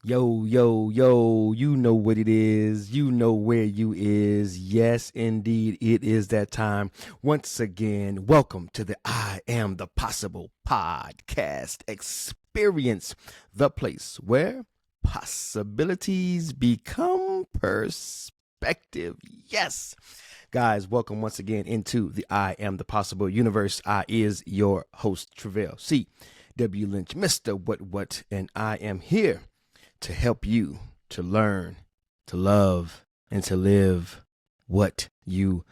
Yo, yo, yo, you know what it is. You know where you is. Yes, indeed, it is that time. Once again, welcome to the I Am the Possible podcast experience, the place where possibilities become perspective. Yes. Guys, welcome once again into the I Am the Possible universe. I is your host, Travell C. W. Lynch, Mr. What, and I am here to help you to learn, to love, and to live what you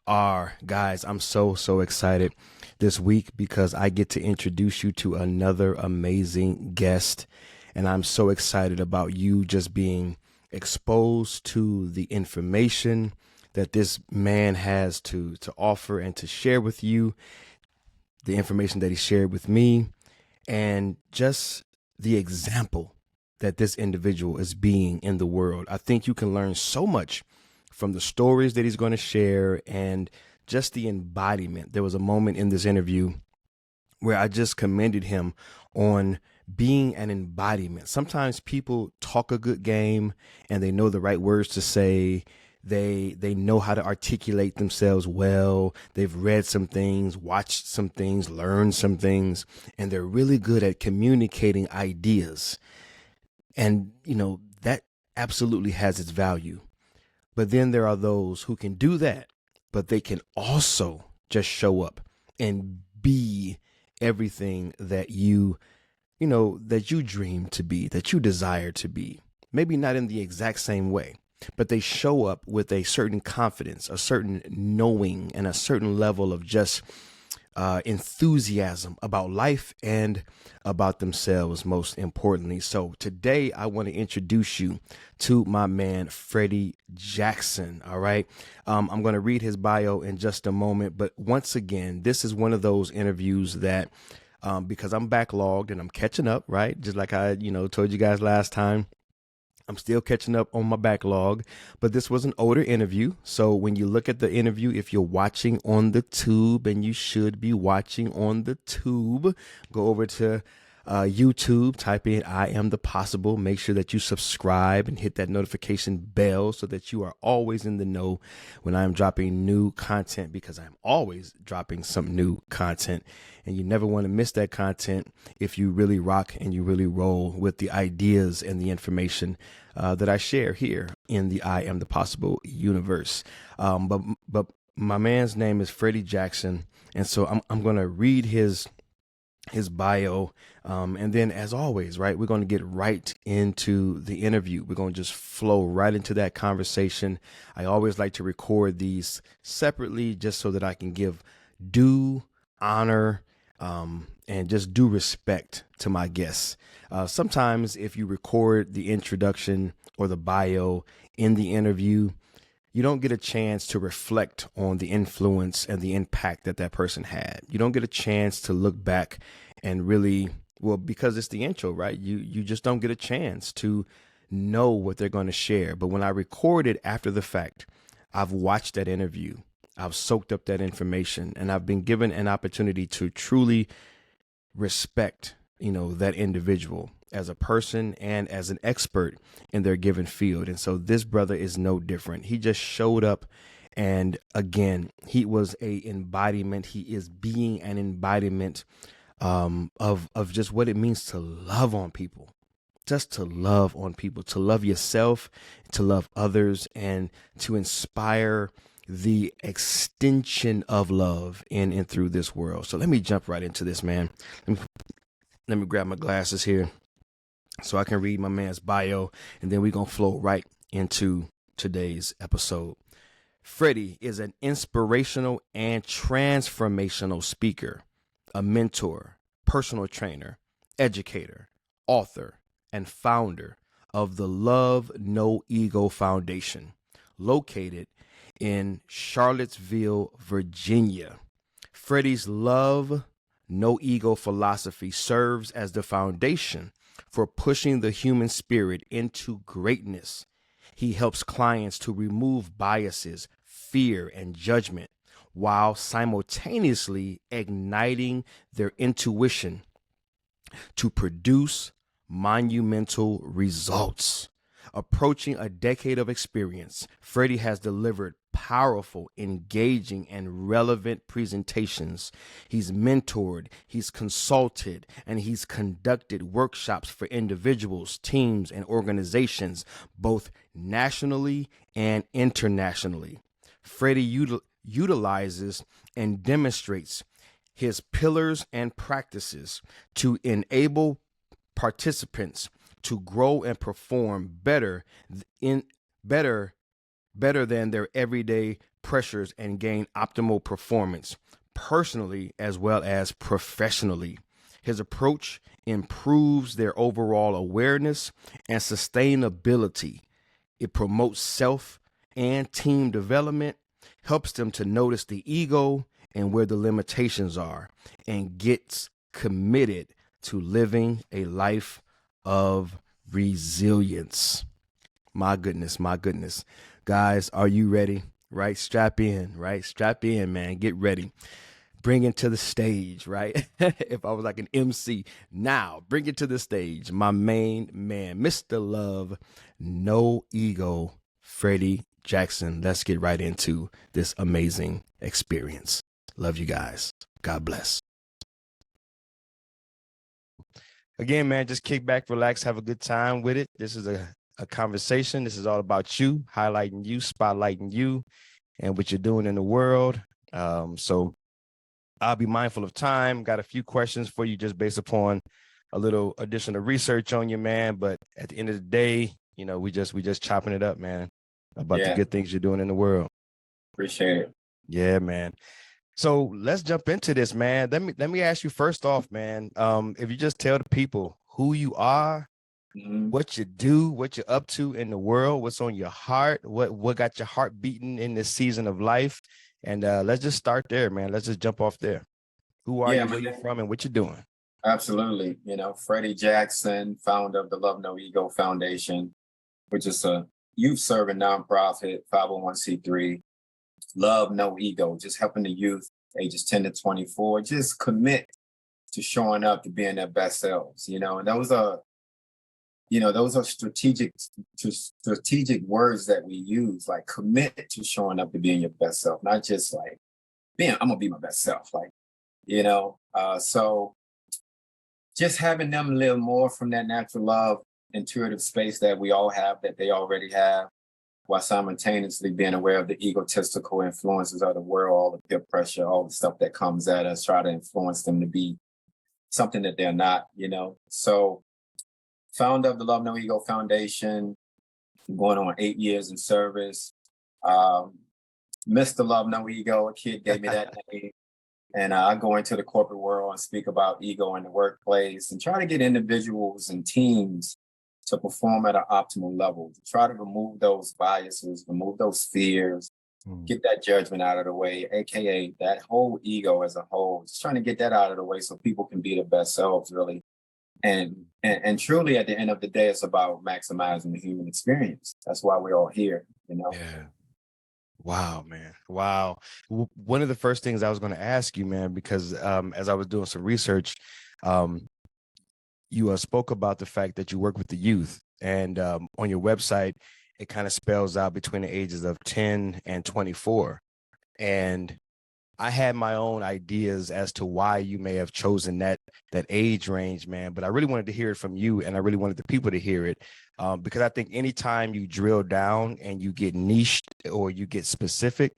are. Guys, I'm so excited this week because I get to introduce you to another amazing guest. And I'm so excited about you just being exposed to the information that this man has to offer and to share with you, the information that he shared with me, and just the example that this individual is being in the world. I think you can learn so much from the stories that he's going to share and just the embodiment. There was a moment in this interview where I just commended him on being an embodiment. Sometimes people talk a good game and they know the right words to say. They know how to articulate themselves well. They've read some things, watched some things, learned some things, and they're really good at communicating ideas. And, that absolutely has its value. But then there are those who can do that, but they can also just show up and be everything that that you dream to be, that you desire to be. Maybe not in the exact same way, but they show up with a certain confidence, a certain knowing, and a certain level of just enthusiasm about life and about themselves, most importantly. So today I want to introduce you to my man, Freddy Jackson. All right. I'm going to read his bio in just a moment. But once again, this is one of those interviews that because I'm backlogged and I'm catching up, right? Just like I, told you guys last time. I'm still catching up on my backlog, but this was an older interview. So when you look at the interview, if you're watching on the tube, and you should be watching on the tube, go over to YouTube, type in I Am the Possible. Make sure that you subscribe and hit that notification bell so that you are always in the know when I'm dropping new content, because I'm always dropping some new content. And you never want to miss that content if you really rock and you really roll with the ideas and the information that I share here in the I Am the Possible universe. But my man's name is Freddy Jackson. And so I'm going to read his bio. And then, as always, right, we're going to get right into the interview. We're going to just flow right into that conversation. I always like to record these separately just so that I can give due honor and just due respect to my guests. Sometimes if you record the introduction or the bio in the interview, you don't get a chance to reflect on the influence and the impact that person had. You don't get a chance to look back and really, well, because it's the intro, right? You just don't get a chance to know what they're going to share. But when I record it after the fact, I've watched that interview, I've soaked up that information, and I've been given an opportunity to truly respect, that individual as a person and as an expert in their given field. And so this brother is no different. He just showed up, and again, he was a embodiment. He is being an embodiment of just what it means to love on people. Just to love on people, to love yourself, to love others, and to inspire the extension of love in and through this world. So let me jump right into this, man. Let me grab my glasses here so I can read my man's bio, and then we're going to flow right into today's episode. Freddy is an inspirational and transformational speaker, a mentor, personal trainer, educator, author, and founder of the Love No Ego Foundation, located in Charlottesville, Virginia. Freddy's Love No Ego philosophy serves as the foundation for pushing the human spirit into greatness. He helps clients to remove biases, fear, and judgment while simultaneously igniting their intuition to produce monumental results. Approaching a decade of experience, Freddie has delivered powerful, engaging, and relevant presentations. He's mentored, he's consulted, and he's conducted workshops for individuals, teams, and organizations, both nationally and internationally. Freddie utilizes and demonstrates his pillars and practices to enable participants to grow and perform better than their everyday pressures and gain optimal performance personally as well as professionally. His approach improves their overall awareness and sustainability. It promotes self and team development, helps them to notice the ego and where the limitations are, and gets committed to living a life of resilience. My goodness, my goodness. Guys, are you ready? Right? Strap in, right? Strap in, man. Get ready. Bring it to the stage, right? If I was like an MC, now bring it to the stage. My main man, Mr. Love, no ego, Freddy Jackson. Let's get right into this amazing experience. Love you guys. God bless. Again, man, just kick back, relax, have a good time with it. This is a conversation. This is all about you, highlighting you, spotlighting you, and what you're doing in the world. So I'll be mindful of time. Got a few questions for you just based upon a little additional research on you, man. But at the end of the day, you know, we just chopping it up, man, about the good things you're doing in the world. Appreciate it. Yeah, man. So let's jump into this, man. Let me ask you first off, man. If you just tell the people who you are, what you do, what you're up to in the world, what's on your heart, what got your heart beating in this season of life, and let's just start there, man. Let's just jump off there. Who are you, where you from, and what you doing? Absolutely. You know, Freddy Jackson, founder of the Love No Ego Foundation, which is a youth serving nonprofit, 501c3. Love No Ego, just helping the youth ages 10 to 24 just commit to showing up to being their best selves, you know. And those are strategic words that we use, like commit to showing up to being your best self, not just like I'm gonna be my best self, like, you know. So just having them live more from that natural love, intuitive space that we all have, that they already have, while simultaneously being aware of the egotistical influences of the world, all the peer pressure, all the stuff that comes at us, try to influence them to be something that they're not, you know. So founder of the Love No Ego Foundation, going on 8 years in service. Mr. Love No Ego, a kid gave me that name. And I go into the corporate world and speak about ego in the workplace and try to get individuals and teams to perform at an optimal level, to try to remove those biases, remove those fears, get that judgment out of the way, AKA that whole ego as a whole, just trying to get that out of the way so people can be their best selves, really. And truly, at the end of the day, it's about maximizing the human experience. That's why we're all here, you know? Yeah. Wow, man. Wow. One of the first things I was going to ask you, man, because as I was doing some research, you spoke about the fact that you work with the youth, and on your website, it kind of spells out between the ages of 10 and 24. And I had my own ideas as to why you may have chosen that age range, man. But I really wanted to hear it from you, and I really wanted the people to hear it, because I think anytime you drill down and you get niched or you get specific,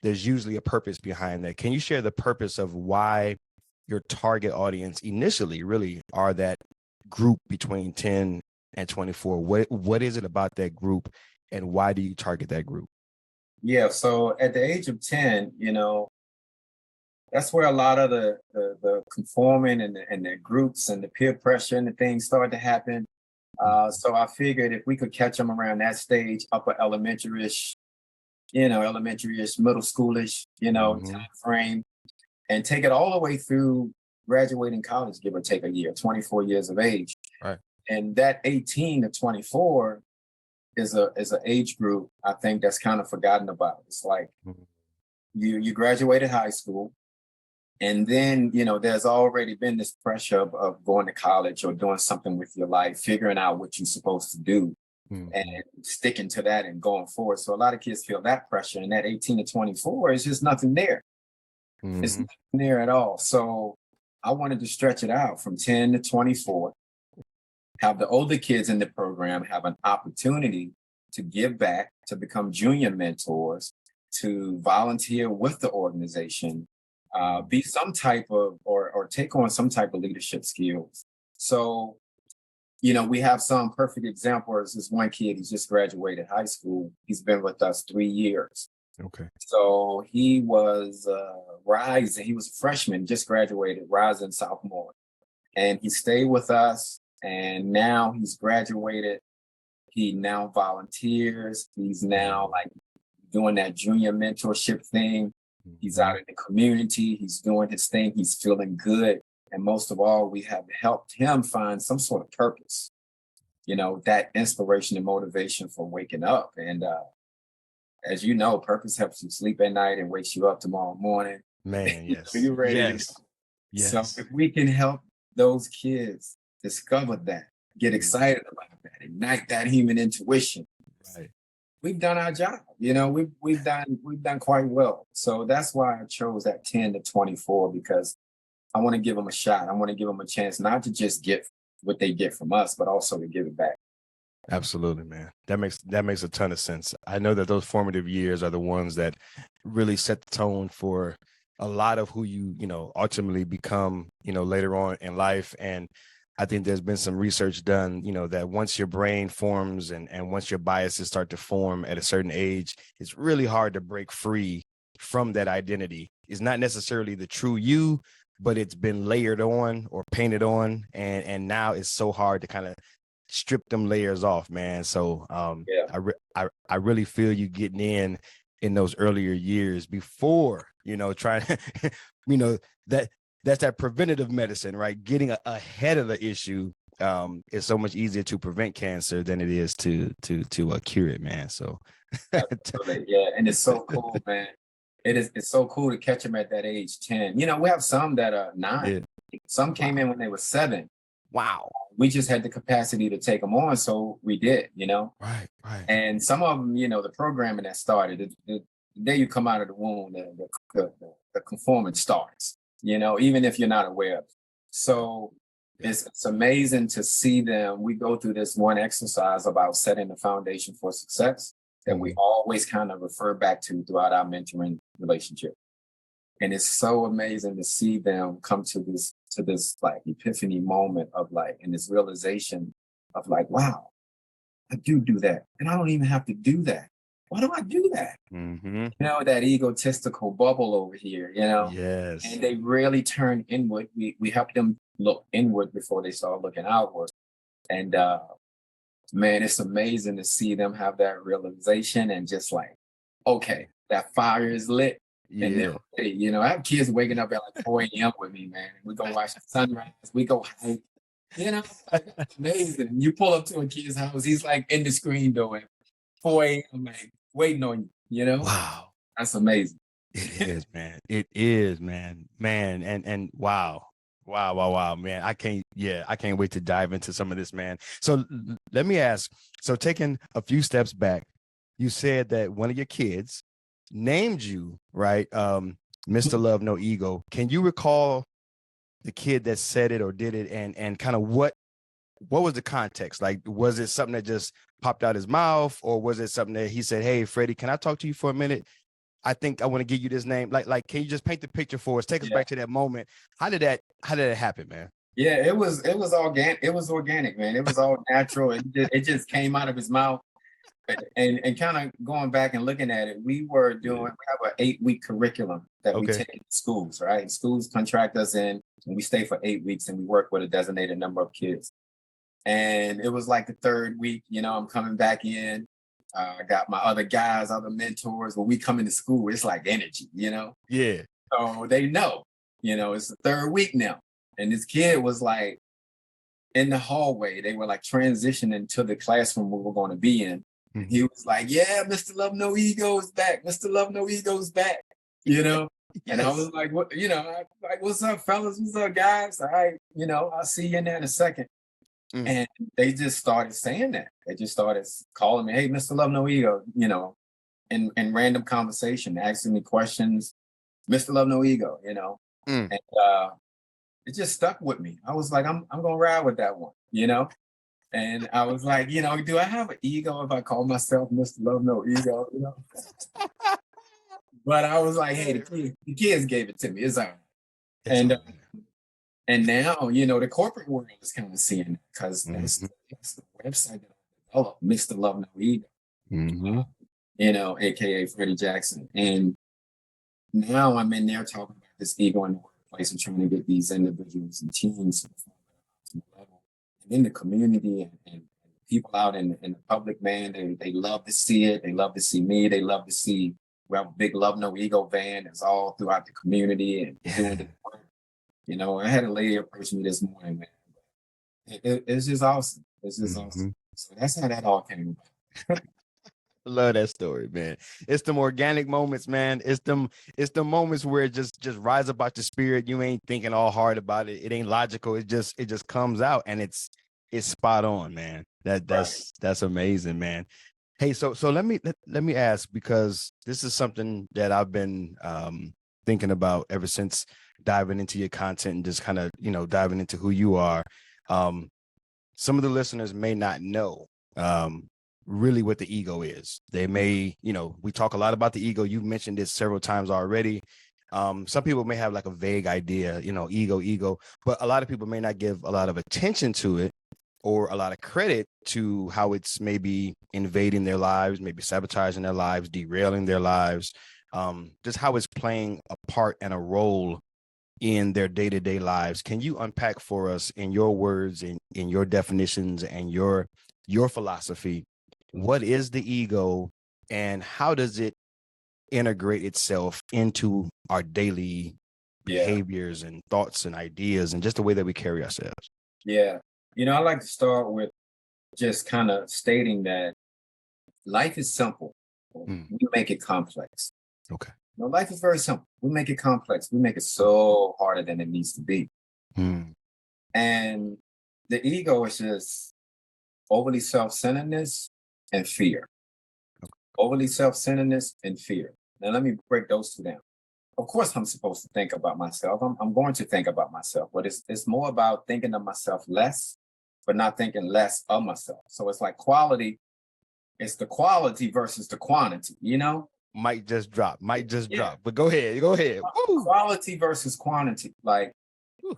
there's usually a purpose behind that. Can you share the purpose of why your target audience initially really are that group between 10 and 24? What is it about that group, and why do you target that group? Yeah, so at the age of 10, you know, that's where a lot of the conforming and the groups and the peer pressure and the things started to happen. So I figured if we could catch them around that stage, upper elementary-ish, middle schoolish, time frame, and take it all the way through graduating college, give or take a year, 24 years of age. Right. And that 18 to 24 is an age group I think that's kind of forgotten about. It's like you graduated high school, And then, there's already been this pressure of going to college or doing something with your life, figuring out what you're supposed to do and Mhm. sticking to that and going forward. So a lot of kids feel that pressure, and that 18 to 24 is just nothing there. It's Mhm. nothing there at all. So I wanted to stretch it out from 10 to 24, have the older kids in the program have an opportunity to give back, to become junior mentors, to volunteer with the organization, be some type of, or take on some type of leadership skills. So, we have some perfect examples. This one kid, he's just graduated high school. He's been with us 3 years. Okay. So he was rising. He was a freshman, just graduated, rising sophomore. And he stayed with us. And now he's graduated. He now volunteers. He's now like doing that junior mentorship thing. He's Mhm. out in the community. He's doing his thing. He's feeling good. And most of all, we have helped him find some sort of purpose, that inspiration and motivation for waking up. And as you know, purpose helps you sleep at night and wakes you up tomorrow morning. Man, yes. You're ready to go. Yes. So Yes. if we can help those kids discover that, get Mhm. excited about that, ignite that human intuition, Right. we've done our job. We've done quite well. So that's why I chose that 10 to 24, because I want to give them a shot. I want to give them a chance not to just get what they get from us, but also to give it back. Absolutely, man. That makes a ton of sense. I know that those formative years are the ones that really set the tone for a lot of who you ultimately become, later on in life. And I think there's been some research done, that once your brain forms and once your biases start to form at a certain age, it's really hard to break free from that identity. It's not necessarily the true you, but it's been layered on or painted on. And now it's so hard to kind of strip them layers off, man. So Yeah. I really feel you getting in those earlier years before, trying you know that that's that preventative medicine, right? Getting ahead of the issue is so much easier to prevent cancer than it is to cure it, man. So Absolutely. Yeah. And it's so cool, man. It's so cool to catch them at that age 10. We have some that are 9. yeah. Some came Wow. in when they were 7. Wow. We just had the capacity to take them on, so we did. Right. Right. And some of them, the programming that started, the day you come out of the womb, the conformity starts, even if you're not aware of it. So Yeah. it's amazing to see them. We go through this one exercise about setting the foundation for success that we Mhm. always kind of refer back to throughout our mentoring relationship. And it's so amazing to see them come to this like epiphany moment of like, and this realization of like, wow, I do that. And I don't even have to do that. Why do I do that? Mhm. That egotistical bubble over here. Yes. And they really turn inward. We help them look inward before they start looking outward. And man, it's amazing to see them have that realization and just like, okay, that fire is lit. And they're Yeah. ready. I have kids waking up at like 4 a.m. with me, man. We go watch the sunrise. We go hike. It's amazing. You pull up to a kid's house, he's like in the screen door at 4 a.m., like waiting on you. Wow. That's amazing. It is, man. It is, man. Man, and wow. Wow, wow, wow, man. I can't wait to dive into some of this, man. So let me ask. So taking a few steps back, you said that one of your kids named you, right? Mr. Love No Ego. Can you recall the kid that said it or did it and kind of what was the context? Like, was it something that just popped out his mouth, or was it something that he said, "Hey, Freddie, can I talk to you for a minute? I think I want to give you this name." Like, can you just paint the picture for us? Take us Yeah. back to that moment. How did it happen, man? Yeah, it was organic. It was organic, man. It was all natural. It just came out of his mouth. And kind of going back and looking at it, we Yeah. have an 8-week curriculum that we Okay. take in schools, right? Schools contract us in, and we stay for 8 weeks, and we work with a designated number of kids. And it was like the third week, I'm coming back in. I got my other guys, other mentors. When we come into school, it's like energy. Yeah. So they know, it's the third week now. And this kid was like in the hallway. They were like transitioning to the classroom we were going to be in. And he Mhm. was like, yeah, Mr. Love No Ego is back. Mr. Love No Ego is back. You know? And I Yes. was like, what, like, what's up, fellas? What's up, guys? All right, I'll see you in there in a second. Mm. And they just started saying that. They just started calling me, hey, Mr. Love No Ego, in random conversation, asking me questions, Mr. Love No Ego, Mm. And it just stuck with me. I was like, I'm gonna ride with that one, And I was like, do I have an ego if I call myself Mr. Love No Ego, But I was like, hey, the kids gave it to me. It's all right. It's And all right. and now, the corporate world is kind of seeing it because Mm-hmm. it's the website that I developed, Mr. Love No Ego, Mm-hmm. aka Freddy Jackson. And now I'm in there talking about this ego in the workplace and trying to get these individuals and teams to the optimal level. And in the community and people out in the public, man, they love to see it. They love to see me. They love to see we have a big Love No Ego van that's all throughout the community and doing the work. I had a lady approach me this morning, man. It's just awesome. It's just Mm-hmm. awesome. So that's how that all came about. Love that story, man. It's them organic moments, man. It's the moments where it just rise up out your spirit. You ain't thinking all hard about it. It ain't logical. It just comes out and it's spot on, man. That Right. that's amazing, man. Hey, so let me ask, because this is something that I've been thinking about ever since diving into your content and just kind of, diving into who you are. Um, some of the listeners may not know really what the ego is. They may, we talk a lot about the ego. You've mentioned this several times already. Some people may have like a vague idea, ego, but a lot of people may not give a lot of attention to it or a lot of credit to how it's maybe invading their lives, maybe sabotaging their lives, derailing their lives, just how it's playing a part and a role in their day-to-day lives. Can you unpack for us, in your words, in your definitions and your philosophy, what is the ego and how does it integrate itself into our daily Yeah. behaviors and thoughts and ideas and just the way that we carry ourselves? Yeah. I like to start with just kind of stating that life is simple. Mm, We make it complex. okay. Life is very simple. We make it complex. We make it so harder than it needs to be. Mm, And the ego is just overly self-centeredness and fear. Overly self-centeredness and fear. Now let me break those two down. Of course, I'm supposed to think about myself. I'm going to think about myself, but it's more about thinking of myself less, but not thinking less of myself. So it's like quality. It's the quality versus the quantity. might just drop, Yeah. but go ahead. Woo! Quality versus quantity. Like Woo.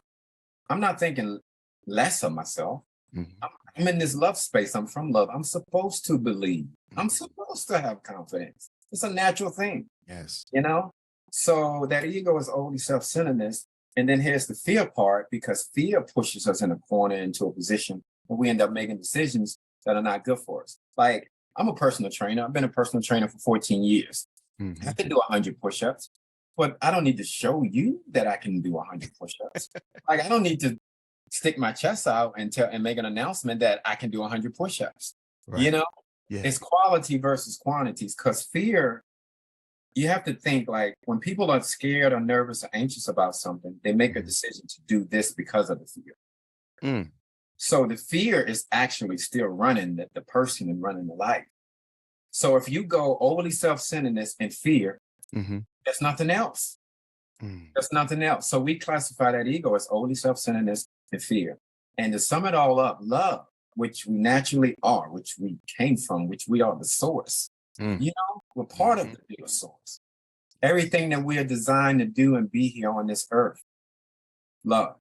I'm not thinking less of myself. Mhm, I'm in this love space. I'm from love. I'm supposed to believe. I'm mhm. supposed to have confidence. It's a natural thing, Yes. you know? So that ego is only self-centeredness. And then here's the fear part, because fear pushes us in a corner into a position where we end up making decisions that are not good for us. Like, I'm a personal trainer. I've been a personal trainer for 14 years. I Mhm. can do 100 push-ups, but I don't need to show you that I can do 100 push-ups. Like, I don't need to stick my chest out and make an announcement that I can do 100 push-ups. You Right. know, Yeah. it's quality versus quantities, because fear, you have to think like when people are scared or nervous or anxious about something, they make a Mhm. decision to do this because of the fear. Mm. So the fear is actually still running the person and running the life. So if you go overly self-centeredness and fear, Mhm. there's nothing else. Mm. There's nothing else. So we classify that ego as overly self-centeredness and fear. And to sum it all up, love, which we naturally are, which we came from, which we are the source. Mm. We're part of Mhm. the bigger source. Everything that we are designed to do and be here on this earth, love.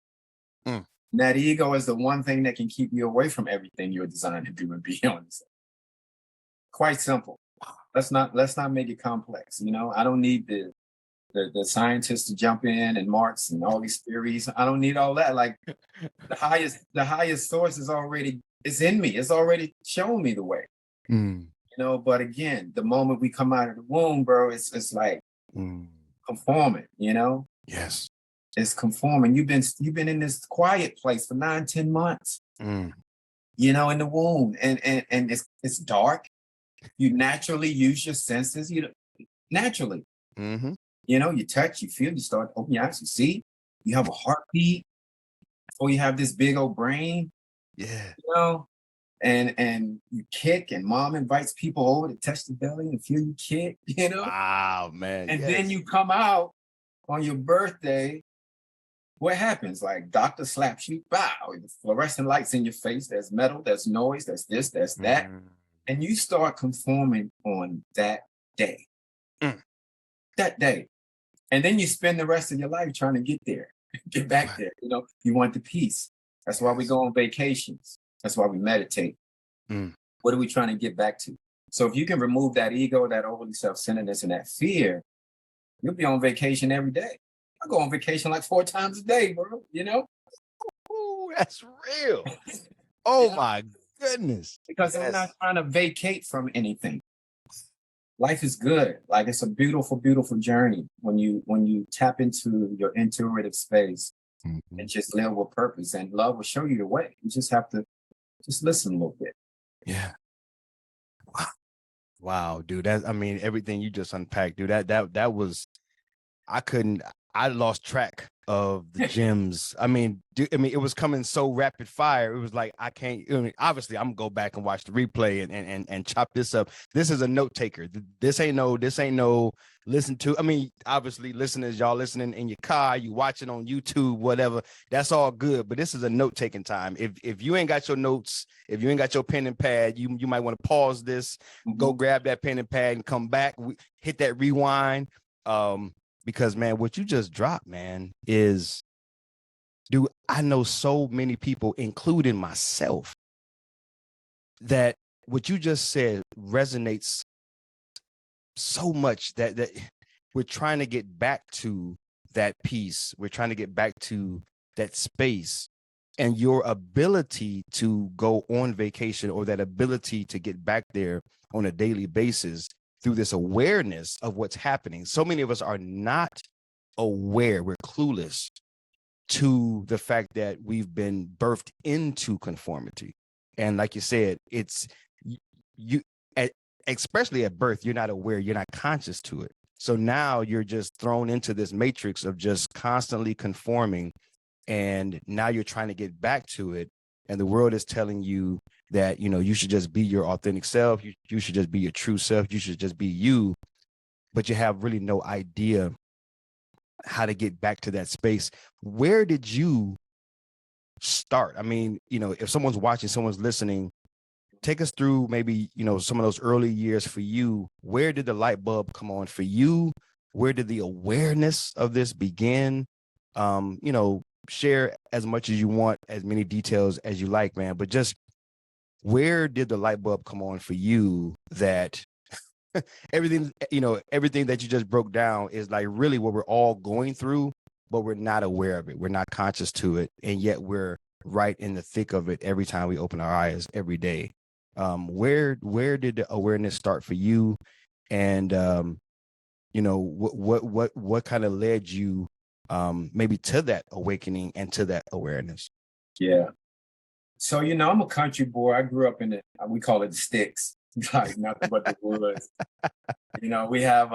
Mm. And that ego is the one thing that can keep you away from everything you're designed to do and be on this earth. Quite simple. Let's not make it complex. I don't need the scientists to jump in and Marx and all these theories. I don't need all that. Like the highest source is already, it's in me. It's already shown me the way. Mm. But again, the moment we come out of the womb, bro, it's like Mm. conforming, Yes. it's conforming. You've been in this quiet place for 9, 10 months, Mm. in the womb. And it's dark. You naturally use your senses, naturally. Mhm. You know, you touch, you feel, you start to open your eyes, you see, you have a heartbeat, or you have this big old brain, Yeah. you know, and you kick, and mom invites people over to touch the belly and feel you kick, you know, Wow, man. and then Yes. you come out on your birthday. What happens? Like doctor slaps you, bow, the fluorescent lights in your face, there's metal, there's noise, there's this, there's that. Mm, And you start conforming on that day, mm. that day. And then you spend the rest of your life trying to get there, get back Right. there. You know, you want the peace. That's why we Yes. go on vacations. That's why we meditate. Mm. What are we trying to get back to? So if you can remove that ego, that overly self-centeredness, and that fear, you'll be on vacation every day. I go on vacation like 4 times a day, bro. You know? Ooh, that's real. Oh Yeah. my goodness. Because I'm not Yes. trying to vacate from anything. Life is good. Like it's a beautiful, beautiful journey when you tap into your intuitive space Mhm. and just live with purpose. And love will show you the way. You just have to just listen a little bit. Yeah. Wow. Wow, dude. I mean, everything you just unpacked, dude. That was I couldn't I lost track of the gems. I mean, it was coming so rapid fire. It was like I can't. I mean, obviously, I'm gonna go back and watch the replay and chop this up. This is a note taker. This ain't no listen to. I mean, obviously, listeners, y'all listening in your car, you watching on YouTube, whatever. That's all good. But this is a note taking time. If you ain't got your notes, if you ain't got your pen and pad, you might want to pause this, go Mhm. grab that pen and pad, and come back. Hit that rewind. Because man, what you just dropped, man, is, dude, I know so many people, including myself, that what you just said resonates so much that we're trying to get back to that peace. We're trying to get back to that space. And your ability to go on vacation, or that ability to get back there on a daily basis through this awareness of what's happening. So many of us are not aware, we're clueless to the fact that we've been birthed into conformity. And like you said, it's you at, especially at birth, you're not aware, you're not conscious to it. So now you're just thrown into this matrix of just constantly conforming, and now you're trying to get back to it, and the world is telling you that, you know, you should just be your authentic self, you should just be your true self, you should just be you, but you have really no idea how to get back to that space. Where did you start? I mean, you know, if someone's watching, someone's listening, take us through maybe, you know, some of those early years for you. Where did the light bulb come on for you? Where did the awareness of this begin? You know, share as much as you want, as many details as you like, man, but just where did the light bulb come on for you that everything, you know, everything that you just broke down is like really what we're all going through, but we're not aware of it. We're not conscious to it. And yet we're right in the thick of it every time we open our eyes every day. Where did the awareness start for you? And, you know, what kind of led you, maybe to that awakening and to that awareness? Yeah. So, I'm a country boy. I grew up in the, we call it the sticks, like nothing but the woods. We have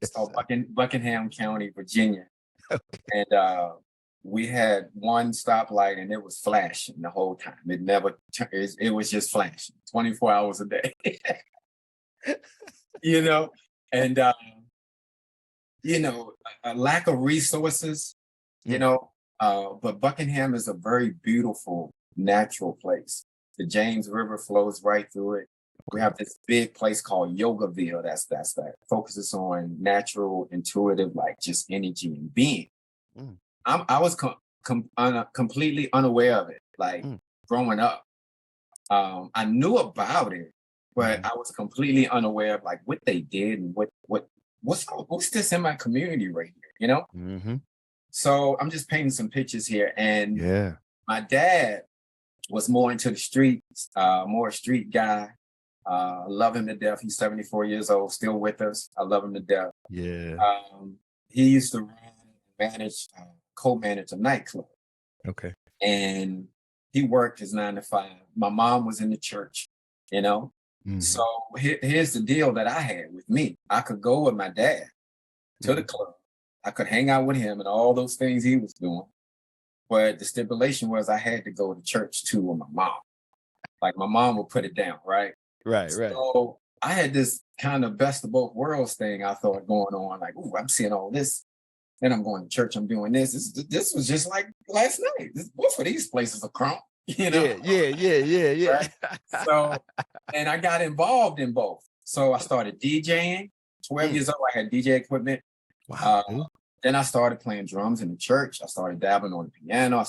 it's called Buckingham County, Virginia. And we had one stoplight and it was flashing the whole time. It never, it was just flashing 24 hours a day, you know? And, a lack of resources, you Mm, know, but Buckingham is a very beautiful natural place. The James River flows right through it. We okay. have this big place called Yogaville. That focuses on natural, intuitive, like just energy and being. Mm, I was completely unaware of it, like mm, growing up. I knew about it, but mhm, I was completely unaware of like what they did and what's this in my community right here, you know? mhm. So I'm just painting some pictures here. And Yeah. my dad was more into the streets, more a street guy. Love him to death. He's 74 years old, still with us. I love him to death. Yeah. He used to co-manage a nightclub, Okay. and he worked his 9 to 5. My mom was in the church, you know. So Mhm. here's the deal that I had with me. I could go with my dad, to the club. I could hang out with him and all those things he was doing. But the stipulation was I had to go to church too with my mom. Like my mom would put it down, right? Right, right. So I had this kind of best of both worlds thing I thought going on. Like, ooh, I'm seeing all this. Then I'm going to church. I'm doing this. This was just like last night. Both of these places are crunk, you know? Yeah. Right? So, and I got involved in both. So I started DJing. 12 years old, I had DJ equipment. Wow. Then I started playing drums in the church. I started dabbling on the piano. I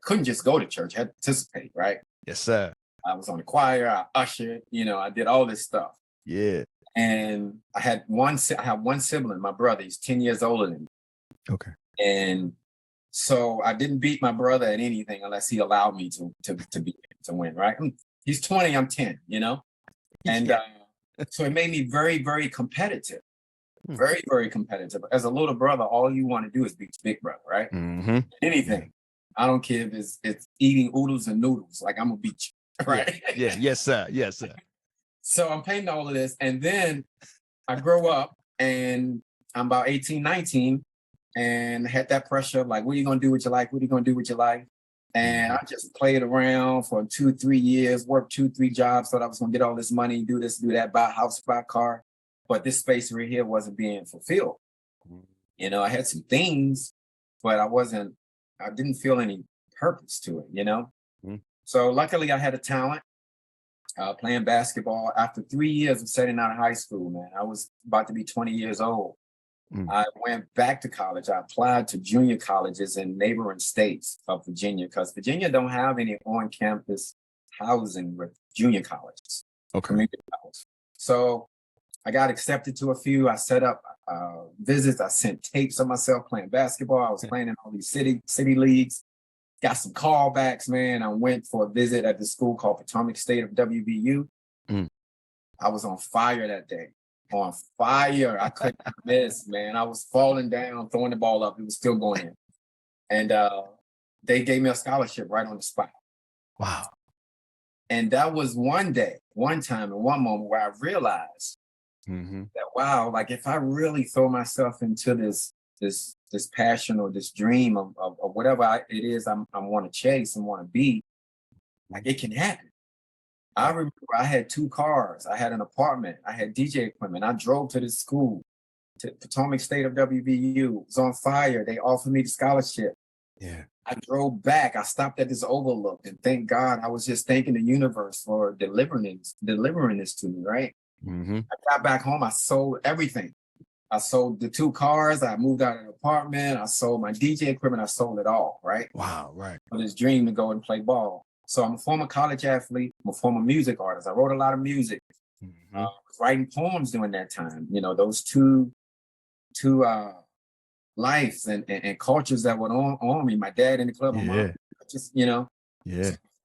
couldn't just go to church. I had to participate, right? Yes, sir. I was on the choir. I ushered. I did all this stuff. Yeah. And I have one sibling, my brother. He's 10 years older than me. Okay. And so I didn't beat my brother at anything unless he allowed me to win, right? He's 20, I'm 10, And so it made me very, very competitive. Very, very competitive. As a little brother, all you want to do is beat your big brother, right? Mm-hmm. Anything. I don't care if it's eating oodles and noodles. Like, I'm going to beat you, right? Yeah. Yes, sir. Yes, sir. So I'm painting all of this. And then I grow up and I'm about 18, 19 and had that pressure of like, what are you going to do with your life? What are you going to do with your life? And I just played around for 2-3 years, worked 2-3 jobs, thought I was going to get all this money, do this, do that, buy a house, buy a car. But this space right here wasn't being fulfilled. I had some things, but I didn't feel any purpose to it, So luckily I had a talent playing basketball. After 3 years of setting out of high school, man, I was about to be 20 years old. I went back to college. I applied to junior colleges in neighboring states of Virginia because Virginia don't have any on-campus housing with junior colleges, community college. So I got accepted to a few. I set up visits. I sent tapes of myself playing basketball. I was playing in all these city leagues. Got some callbacks, man. I went for a visit at the school called Potomac State of WVU. I was on fire that day. On fire. I couldn't miss, man. I was falling down, throwing the ball up. It was still going in. And they gave me a scholarship right on the spot. Wow. And that was one time, and one moment where I realized that, wow, like if I really throw myself into this passion or this dream of whatever it is I want to chase and want to be, like it can happen. I remember I had 2 cars. I had an apartment. I had DJ equipment. I drove to this school, to Potomac State of WVU. It was on fire. They offered me the scholarship. Yeah. I drove back. I stopped at this overlook, and thank God I was just thanking the universe for delivering this to me, right? I got back home. I sold everything. I sold the 2 cars. I moved out of the apartment. I sold my DJ equipment. I sold it all, right? Wow, right. For this dream to go and play ball. So I'm a former college athlete. I'm a former music artist. I wrote a lot of music. I was writing poems during that time. Those two lives and cultures that were on me. My dad in the club, my mom, just,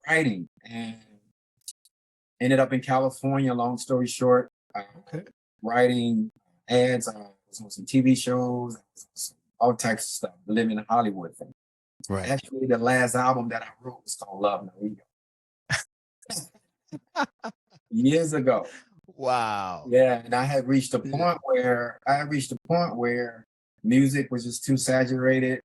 writing. And ended up in California, long story short, writing ads. I was on some TV shows, all types of stuff, living in Hollywood thing. Right. Actually, the last album that I wrote was called Love No Ego. Years ago. Wow. Yeah, and I had reached a point where music was just too saturated.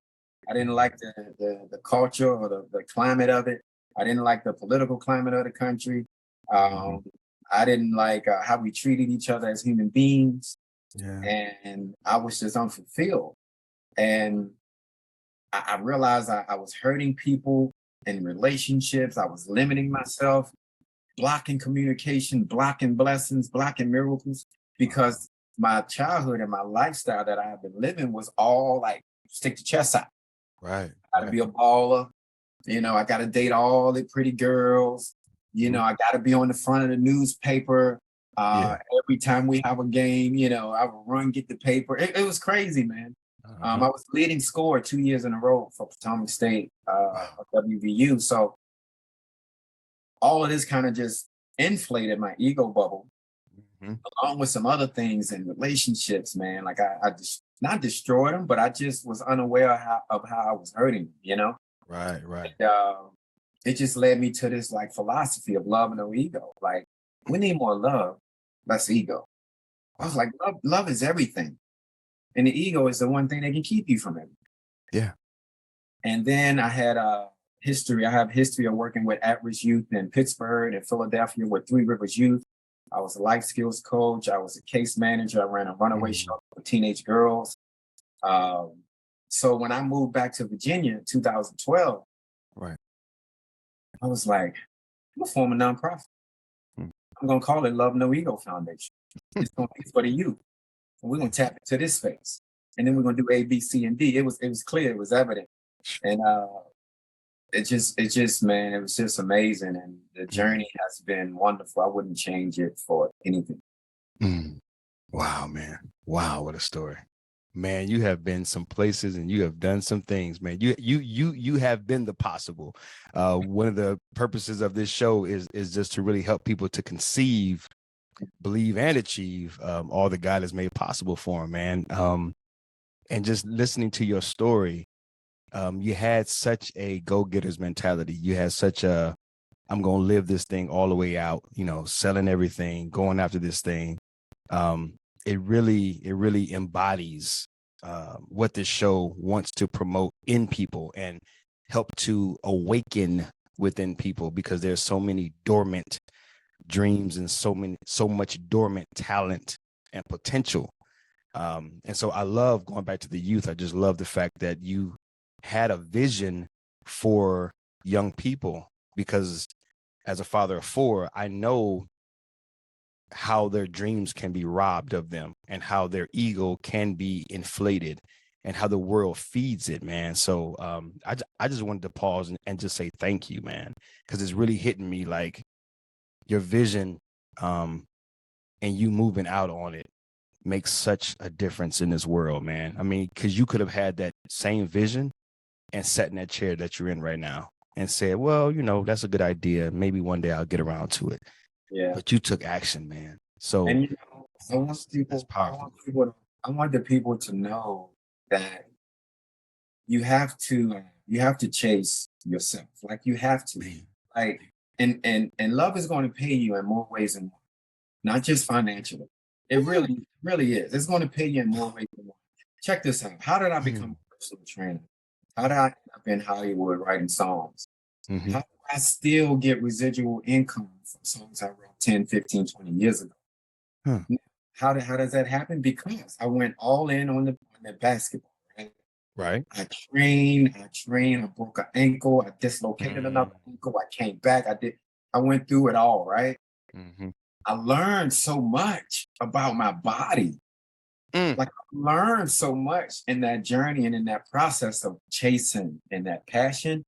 I didn't like the culture or the climate of it. I didn't like the political climate of the country. I didn't like how we treated each other as human beings. Yeah. And I was just unfulfilled. And I realized I was hurting people in relationships. I was limiting myself, blocking communication, blocking blessings, blocking miracles, because my childhood and my lifestyle that I have been living was all like stick the chest out. Right. I gotta be a baller. I gotta date all the pretty girls. I gotta be on the front of the newspaper. Every time we have a game, I would run, get the paper. It was crazy, man. I was leading scorer 2 years in a row for Potomac State WVU. So all of this kind of just inflated my ego bubble, along with some other things and relationships, man. Like I just not destroyed them, but I just was unaware of how I was hurting them, Right. And, it just led me to this like philosophy of love and no ego. Like, we need more love, less ego. I was like, love is everything. And the ego is the one thing that can keep you from it. Yeah. And then I had history. I have history of working with at-risk youth in Pittsburgh and Philadelphia with Three Rivers Youth. I was a life skills coach. I was a case manager. I ran a runaway shelter for teenage girls. So when I moved back to Virginia in 2012, Right. I was like, I'm gonna form a nonprofit. I'm gonna call it Love No Ego Foundation. It's gonna be for the youth. And we're gonna tap into this space. And then we're gonna do A, B, C, and D. It was clear, it was evident. And it just, man, it was just amazing. And the journey has been wonderful. I wouldn't change it for anything. Wow, man. Wow, what a story. Man, you have been some places and you have done some things, man. You have been the possible. One of the purposes of this show is just to really help people to conceive, believe, and achieve all that God has made possible for them, man. And just listening to your story, you had such a go-getter's mentality. You had such a, I'm going to live this thing all the way out, you know, selling everything, going after this thing. It really embodies what this show wants to promote in people and help to awaken within people, because there's so many dormant dreams and so much dormant talent and potential. And so I love going back to the youth. I just love the fact that you had a vision for young people, because as a father of four, I know how their dreams can be robbed of them and how their ego can be inflated and how the world feeds it, man. So I just wanted to pause and just say thank you, man, because it's really hitting me, like your vision and you moving out on it makes such a difference in this world, man. I mean, because you could have had that same vision and sat in that chair that you're in right now and said, well, you know, that's a good idea. Maybe one day I'll get around to it. Yeah. But you took action, man. So, and you know, that's powerful. I want the people to know that you have to chase yourself. Like you have to, Man. like, and love is going to pay you in more ways than one, not just financially. It really is. It's going to pay you in more ways than one. Check this out. How did I become a personal trainer? How did I end up in Hollywood writing songs? How do I still get residual income from songs I wrote 10, 15, 20 years ago? How does that happen? Because I went all in on the basketball. Right. I trained, I broke an ankle, I dislocated another ankle, I came back, I went through it all, right? I learned so much about my body. Like I learned so much in that journey and in that process of chasing and that passion.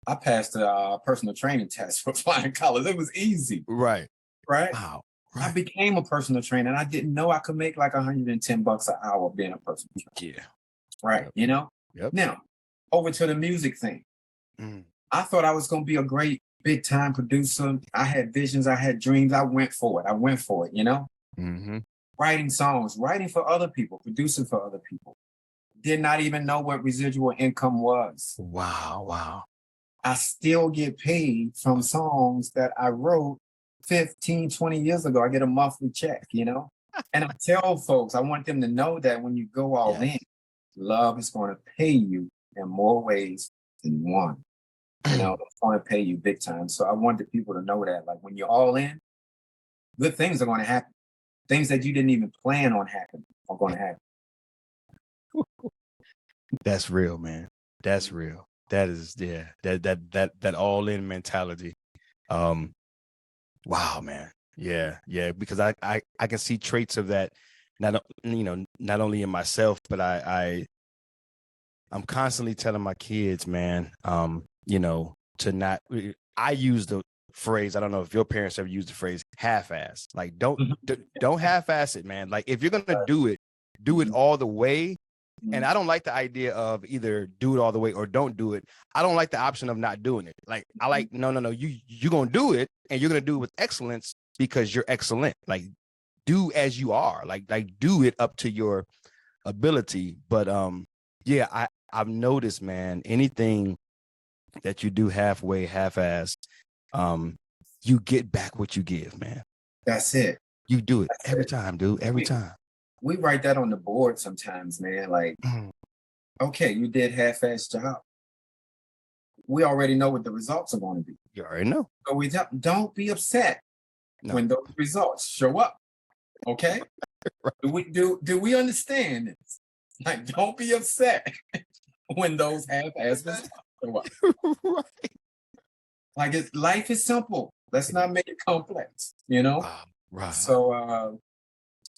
I passed a personal training test for flying colors. It was easy. Right. Wow. Right. I became a personal trainer and I didn't know I could make like $110 an hour being a personal trainer. Yeah. Right. You know? Now, over to the music thing. I thought I was going to be a great big time producer. I had visions, I had dreams. I went for it, you know? Writing songs, writing for other people, producing for other people. Did not even know what residual income was. Wow. I still get paid from songs that I wrote 15, 20 years ago. I get a monthly check, you know? And I tell folks, I want them to know that when you go all in, love is going to pay you in more ways than one. You know, it's going to pay you big time. So I want the people to know that, like, when you're all in, good things are going to happen. Things that you didn't even plan on happening are going to happen. That's real, man. That's real. That is, yeah, that all in mentality. Wow, man. Yeah, because I can see traits of that, not only in myself, but I'm constantly telling my kids, man, to not, I use the phrase, I don't know if your parents ever used the phrase half-ass. Like don't half-ass it, man. Like if you're going to do it all the way. And I don't like the idea of either do it all the way or don't do it. I don't like the option of not doing it. Like I like, no, you're going to do it and you're going to do it with excellence because you're excellent. Like do as you are, like do it up to your ability. But yeah, I've noticed, man, anything that you do halfway, half-assed, you get back what you give, man. That's it. You do it every time, dude. Every time. we write that on the board sometimes, man. Like, Mhm. okay, you did half-ass job. We already know what the results are going to be. You already know. So we don't be upset No. when those results show up. Okay? Do we understand this? Like, don't be upset when those half-ass results show up. Right. Like, life is simple. Let's not make it complex, you know? Wow. Right. So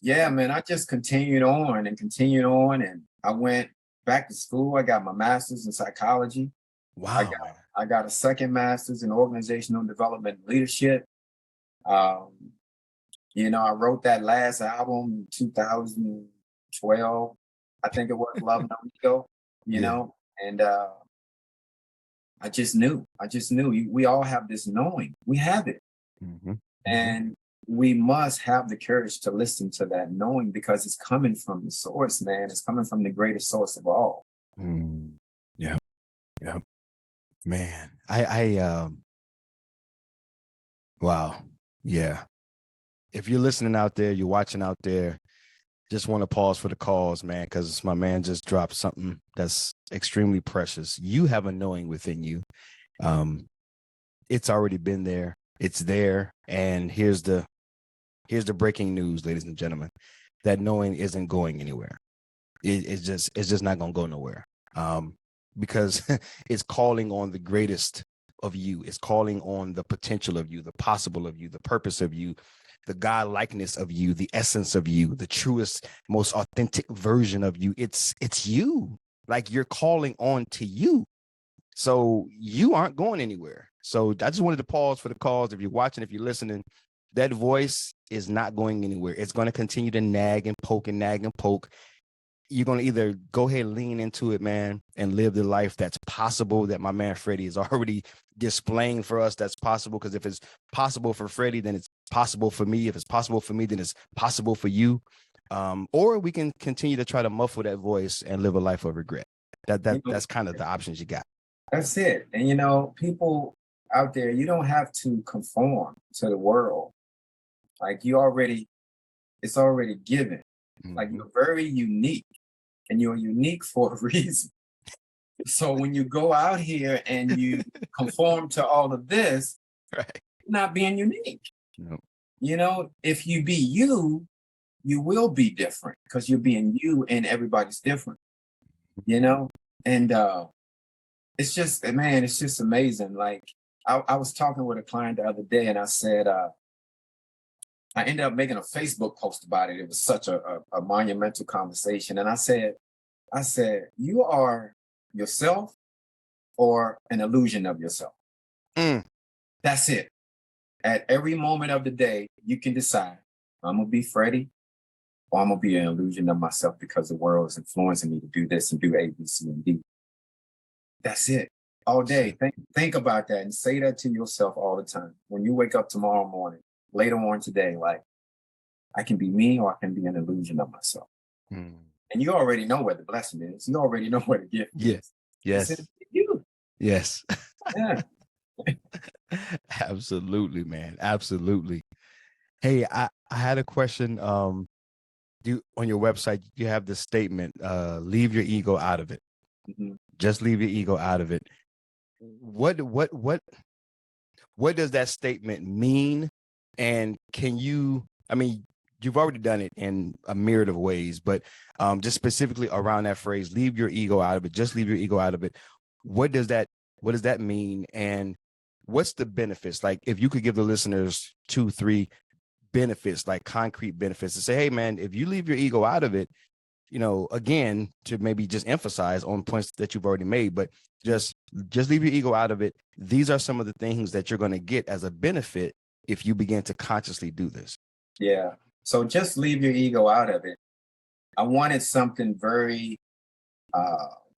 yeah, man, I just continued on and continued on, and I went back to school. I got my master's in psychology. I Wow, got man. I got a second master's in organizational development and leadership. Um, I wrote that last album in 2012. I think it was Love No Ego, Yeah. and I just knew we all have this knowing. We have it. Hmm. Hmm. And we must have the courage to listen to that knowing because it's coming from the source, man. It's coming from the greatest source of all. Mm. Yeah. Yeah. Man. I wow. Yeah. If you're listening out there, you're watching out there, just want to pause for the cause, man, because my man just dropped something that's extremely precious. You have a knowing within you. It's already been there. It's there. And here's the breaking news, ladies and gentlemen. That knowing isn't going anywhere. It's just not gonna go nowhere. Because it's calling on the greatest of you. It's calling on the potential of you, the possible of you, the purpose of you, the God likeness of you, the essence of you, the truest, most authentic version of you. It's you. Like you're calling on to you. So you aren't going anywhere. So I just wanted to pause for the cause. If you're watching, if you're listening, that voice is not going anywhere. It's going to continue to nag and poke and nag and poke. You're going to either go ahead and lean into it, man, and live the life that's possible that my man Freddy is already displaying for us that's possible. Because if it's possible for Freddy, then it's possible for me. If it's possible for me, then it's possible for you. Or we can continue to try to muffle that voice and live a life of regret. You know, That's kind of the options you got. that's it. And people out there, you don't have to conform to the world. Like it's already given. Like Mm-hmm. you're very unique and you're unique for a reason. So when you go out here and you conform to all of this, Right. you're not being unique. No. If you be you, you will be different because you're being you and everybody's different, you know? And it's just amazing. Like I was talking with a client the other day and I said, I ended up making a Facebook post about it. It was such a monumental conversation. And I said, you are yourself or an illusion of yourself. Mm. That's it. At every moment of the day, you can decide I'm gonna be Freddie or I'm gonna be an illusion of myself because the world is influencing me to do this and do A, B, C, and D. That's it. All day. Think about that and say that to yourself all the time. When you wake up tomorrow morning, later on today, like I can be me or I can be an illusion of myself. Mm. And you already know where the blessing is. You already know where the gift Yeah. is. It's Yes. in you. Yes. Yeah. Absolutely, man. Absolutely. Hey, I had a question. Do on your website you have this statement, leave your ego out of it. Mhm. Just leave your ego out of it. What does that statement mean? And can you, I mean, you've already done it in a myriad of ways, but just specifically around that phrase, leave your ego out of it, just leave your ego out of it. What does that mean? And what's the benefits? Like if you could give the listeners 2, 3 benefits, like concrete benefits to say, hey man, if you leave your ego out of it, again, to maybe just emphasize on points that you've already made, but just leave your ego out of it. These are some of the things that you're going to get as a benefit if you begin to consciously do this. Yeah. So just leave your ego out of it. I wanted something very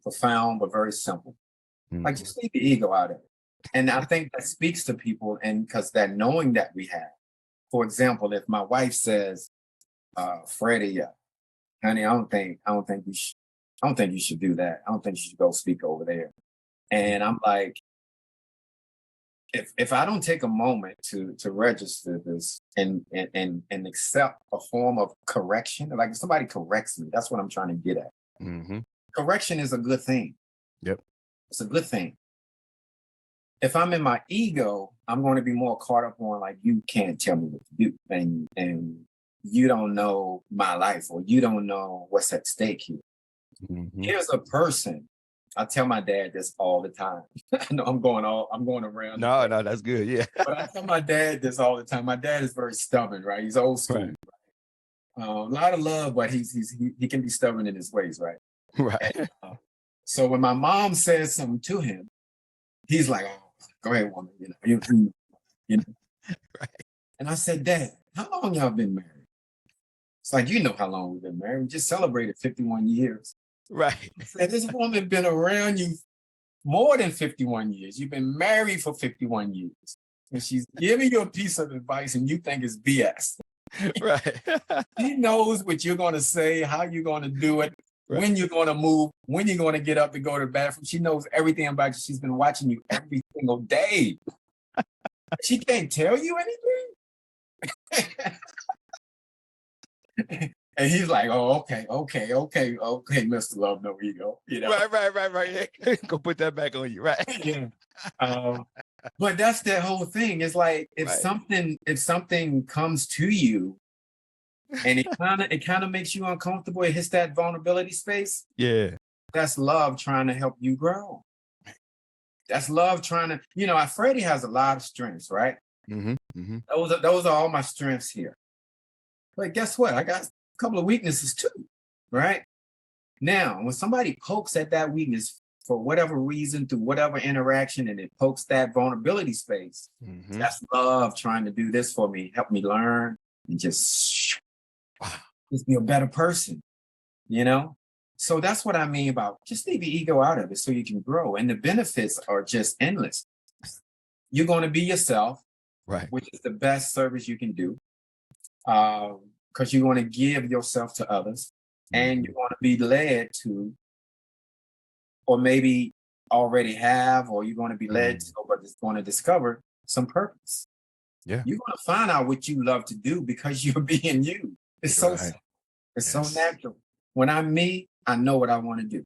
profound, but very simple. Like Mhm. just leave your ego out of it. And I think that speaks to people, and because that knowing that we have. For example, if my wife says, Freddie, honey, I don't think you should do that. I don't think you should go speak over there. And I'm like, if I don't take a moment to register this and accept a form of correction, like if somebody corrects me, that's what I'm trying to get at. Mm-hmm. Correction is a good thing. Yep. It's a good thing. If I'm in my ego, I'm going to be more caught up on like you can't tell me what to do, and you don't know my life, or you don't know what's at stake here. Mm-hmm. Here's a person. I tell my dad this all the time. I know I'm going around. No, that's good. Yeah. But I tell my dad this all the time. My dad is very stubborn, right? He's old school. Right. A lot of love, but he can be stubborn in his ways, right? Right. And, so when my mom says something to him, he's like, "Oh, go ahead, woman. You know." Right. And I said, "Dad, how long y'all been married?" It's like, you know how long we've been married. We just celebrated 51 years. Right. I said, this woman been around you more than 51 years. You've been married for 51 years. And she's giving you a piece of advice and you think it's BS. Right. She knows what you're going to say, how you're going to do it, Right. when you're going to move, when you're going to get up to go to the bathroom. She knows everything about you. She's been watching you every single day. She can't tell you anything. And he's like, "Oh, okay, Mr. Love, no ego." Right. Yeah. Go put that back on you. Right. Yeah. But that's the whole thing. It's like if something comes to you and it kind of makes you uncomfortable, it hits that vulnerability space. Yeah. That's love trying to help you grow. That's love trying to, Freddie has a lot of strengths, right? Mm-hmm. Mm-hmm. Those are all my strengths here. But guess what? I got a couple of weaknesses too, right? Now, when somebody pokes at that weakness for whatever reason, through whatever interaction, and it pokes that vulnerability space, Mm-hmm. that's love trying to do this for me, help me learn, and just be a better person, So that's what I mean about just leave your ego out of it so you can grow. And the benefits are just endless. You're going to be yourself, Right. which is the best service you can do. Because you're going to give yourself to others, and you're going to be led to, or maybe already have, or you're going to be led to, but it's going to discover some purpose. Yeah. You're going to find out what you love to do because you're being you. It's so simple. It's so natural. When I'm me, I know what I want to do.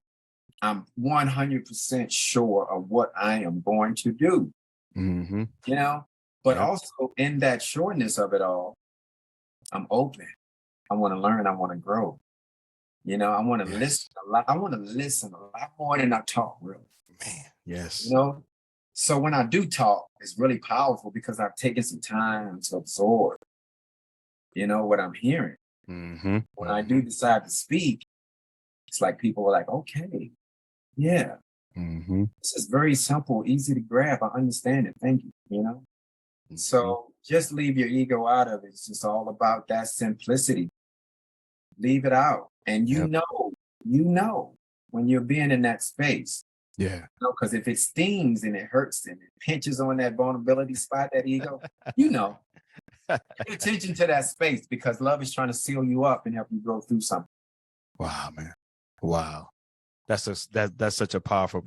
I'm 100% sure of what I am going to do. Mm-hmm. But also in that sureness of it all, I'm open. I want to learn. I want to grow. I want to listen a lot. I want to listen a lot more than I talk, really. Man, yes. So when I do talk, it's really powerful because I've taken some time to absorb, what I'm hearing. Mm-hmm. When I do decide to speak, it's like people are like, okay, yeah. Mm-hmm. This is very simple, easy to grab. I understand it. Thank you, Mm-hmm. So just leave your ego out of it. It's just all about that simplicity. Leave it out. And you know when you're being in that space. Yeah. Because if it stings and it hurts and it pinches on that vulnerability spot, that ego, pay attention to that space because love is trying to seal you up and help you grow through something. Wow, man. Wow. That's such a powerful,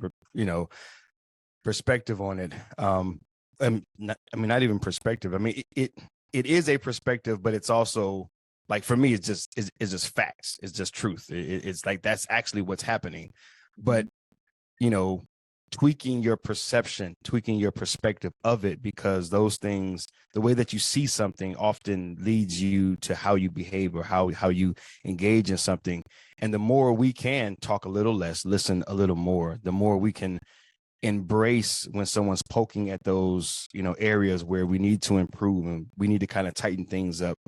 perspective on it. Not even perspective. I mean, it is a perspective, but it's also like, for me, it's just facts. It's just truth. It's like, that's actually what's happening. But, tweaking your perception, tweaking your perspective of it, because those things, the way that you see something often leads you to how you behave or how you engage in something. And the more we can talk a little less, listen a little more, the more we can embrace when someone's poking at those, areas where we need to improve and we need to kind of tighten things up.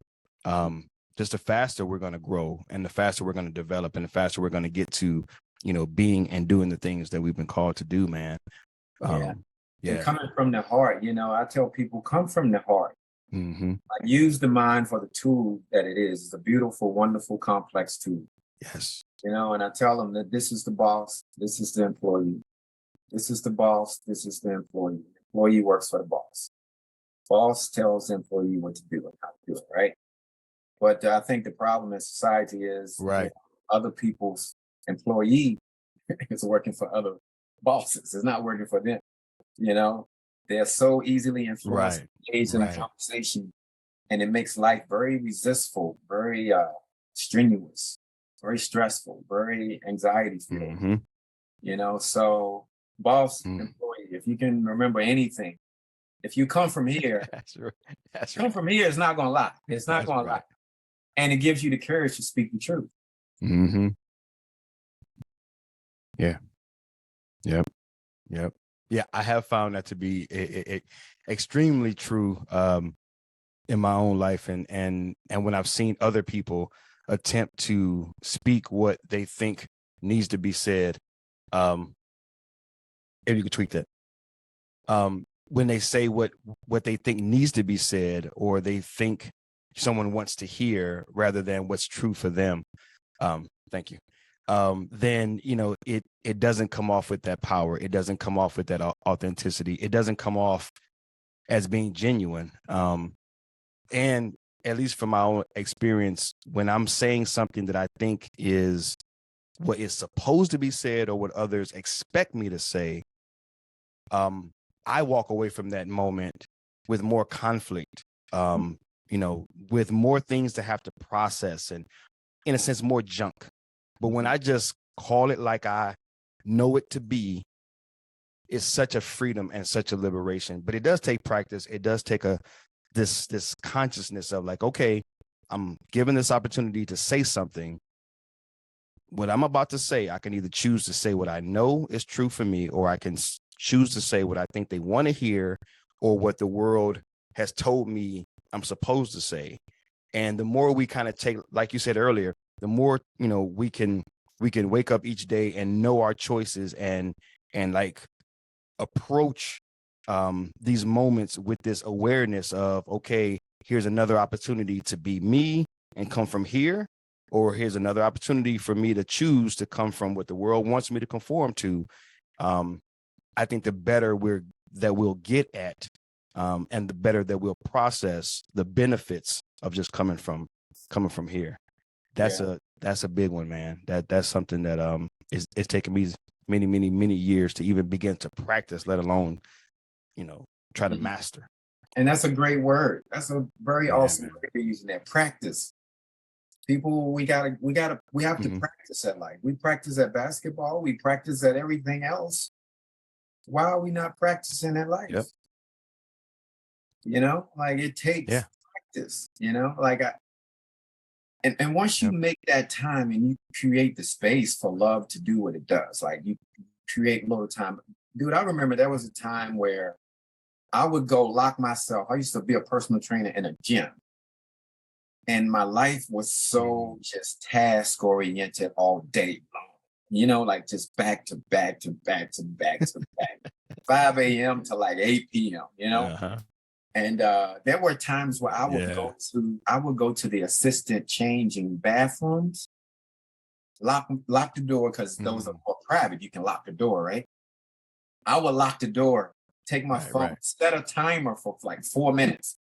Just the faster we're going to grow, and the faster we're going to develop, and the faster we're going to get to, being and doing the things that we've been called to do, man. And coming from the heart, I tell people, come from the heart. Mm-hmm. Like, use the mind for the tool that it is. It's a beautiful, wonderful, complex tool. Yes. And I tell them that this is the boss, this is the employee. This is the boss, this is the employee. The employee works for the boss. Boss tells the employee what to do and how to do it, right? But I think the problem in society is other people's employee is working for other bosses. It's not working for them, They're so easily influenced, Right. engaged in a Right. conversation, and it makes life very resistful, very strenuous, very stressful, very anxiety filled. Mm-hmm. So boss, Mm. employee, if you can remember anything, if you come from here, That's right. That's come right. from here, it's not gonna lie. It's not That's gonna lie. right. And it gives you the courage to speak the truth. Mm-hmm. Yeah. Yep. Yep. Yeah, I have found that to be extremely true in my own life, and when I've seen other people attempt to speak what they think needs to be said, um, if you could tweak that, when they say what they think needs to be said, or they think someone wants to hear rather than what's true for them. Thank you. Then it doesn't come off with that power. It doesn't come off with that authenticity. It doesn't come off as being genuine. And at least from my own experience, when I'm saying something that I think is what is supposed to be said or what others expect me to say, I walk away from that moment with more conflict, with more things to have to process, and in a sense, more junk. But when I just call it like I know it to be, it's such a freedom and such a liberation. But it does take practice. It does take this consciousness of like, okay, I'm given this opportunity to say something. What I'm about to say, I can either choose to say what I know is true for me, or I can choose to say what I think they want to hear, or what the world has told me I'm supposed to say. And the more we kind of take, like you said earlier, the more, we can wake up each day and know our choices, and like approach these moments with this awareness of, okay, here's another opportunity to be me and come from here, or here's another opportunity for me to choose to come from what the world wants me to conform to. I think the better we'll get at, and the better that we'll process the benefits of just coming from here. That's Yeah. a big one, man. That's something that it's taken me many, many, many years to even begin to practice, let alone, try to Mhm. master. And that's a great word. That's a very Yeah, awesome man. word you're using there. Practice. People, we have to Mhm. practice at life. We practice at basketball. We practice at everything else. Why are we not practicing at Yep. life? Like it takes Yeah. practice, like and once you Yep. make that time and you create the space for love to do what it does, like you create a little time. Dude, I remember there was a time where I would go lock myself. I used to be a personal trainer in a gym. And my life was so just task oriented all day long, like just back to back to back to back to back, 5 a.m. to like 8 p.m. Uh-huh. And there were times where Yeah. I would go to the assistant changing bathrooms, lock the door because those are Mhm. more private. You can lock the door, right? I would lock the door, take my Right. phone, Right. set a timer for like 4 minutes,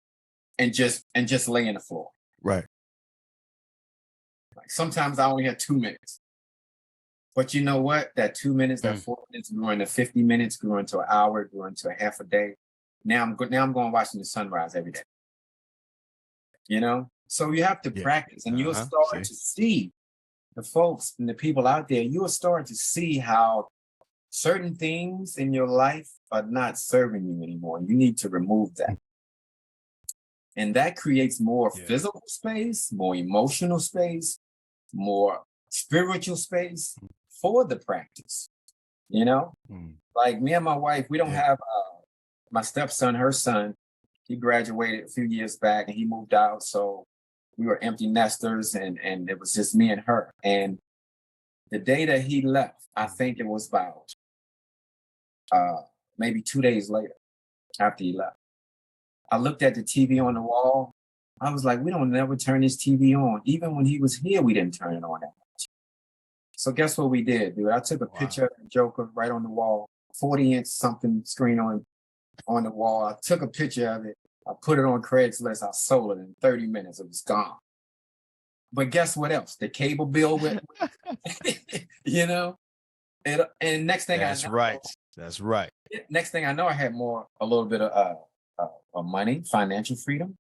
and just lay in the floor. Right. Like sometimes I only had 2 minutes. But you know what? That 2 minutes, that Mm. 4 minutes grew into 50 minutes, grew into an hour, grew into a half a day. Now I'm good. Now I'm going watching the sunrise every day. So you have to Yeah. practice, and you'll Uh-huh. start See. to see the folks and the people out there. You'll start to see how certain things in your life are not serving you anymore. You need to remove that. Mm. And that creates more Yeah. physical space, more emotional space, more spiritual space for the practice. You know, Mm. like me and my wife, we don't Yeah. have my stepson, her son. He graduated a few years back and he moved out. So we were empty nesters, and it was just me and her. And the day that he left, I think it was about uh, maybe 2 days later after he left, I looked at the TV on the wall. I was like, we don't never turn this TV on. Even when he was here, we didn't turn it on. So guess what we did, dude? I took a Wow. picture of the Joker right on the wall, 40-inch something screen on the wall. I took a picture of it. I put it on Craigslist. I sold it in 30 minutes. It was gone. But guess what else? The cable bill went, you know? And next thing I That's know, right. That's right. Next thing I know, I had a little bit of money, financial freedom.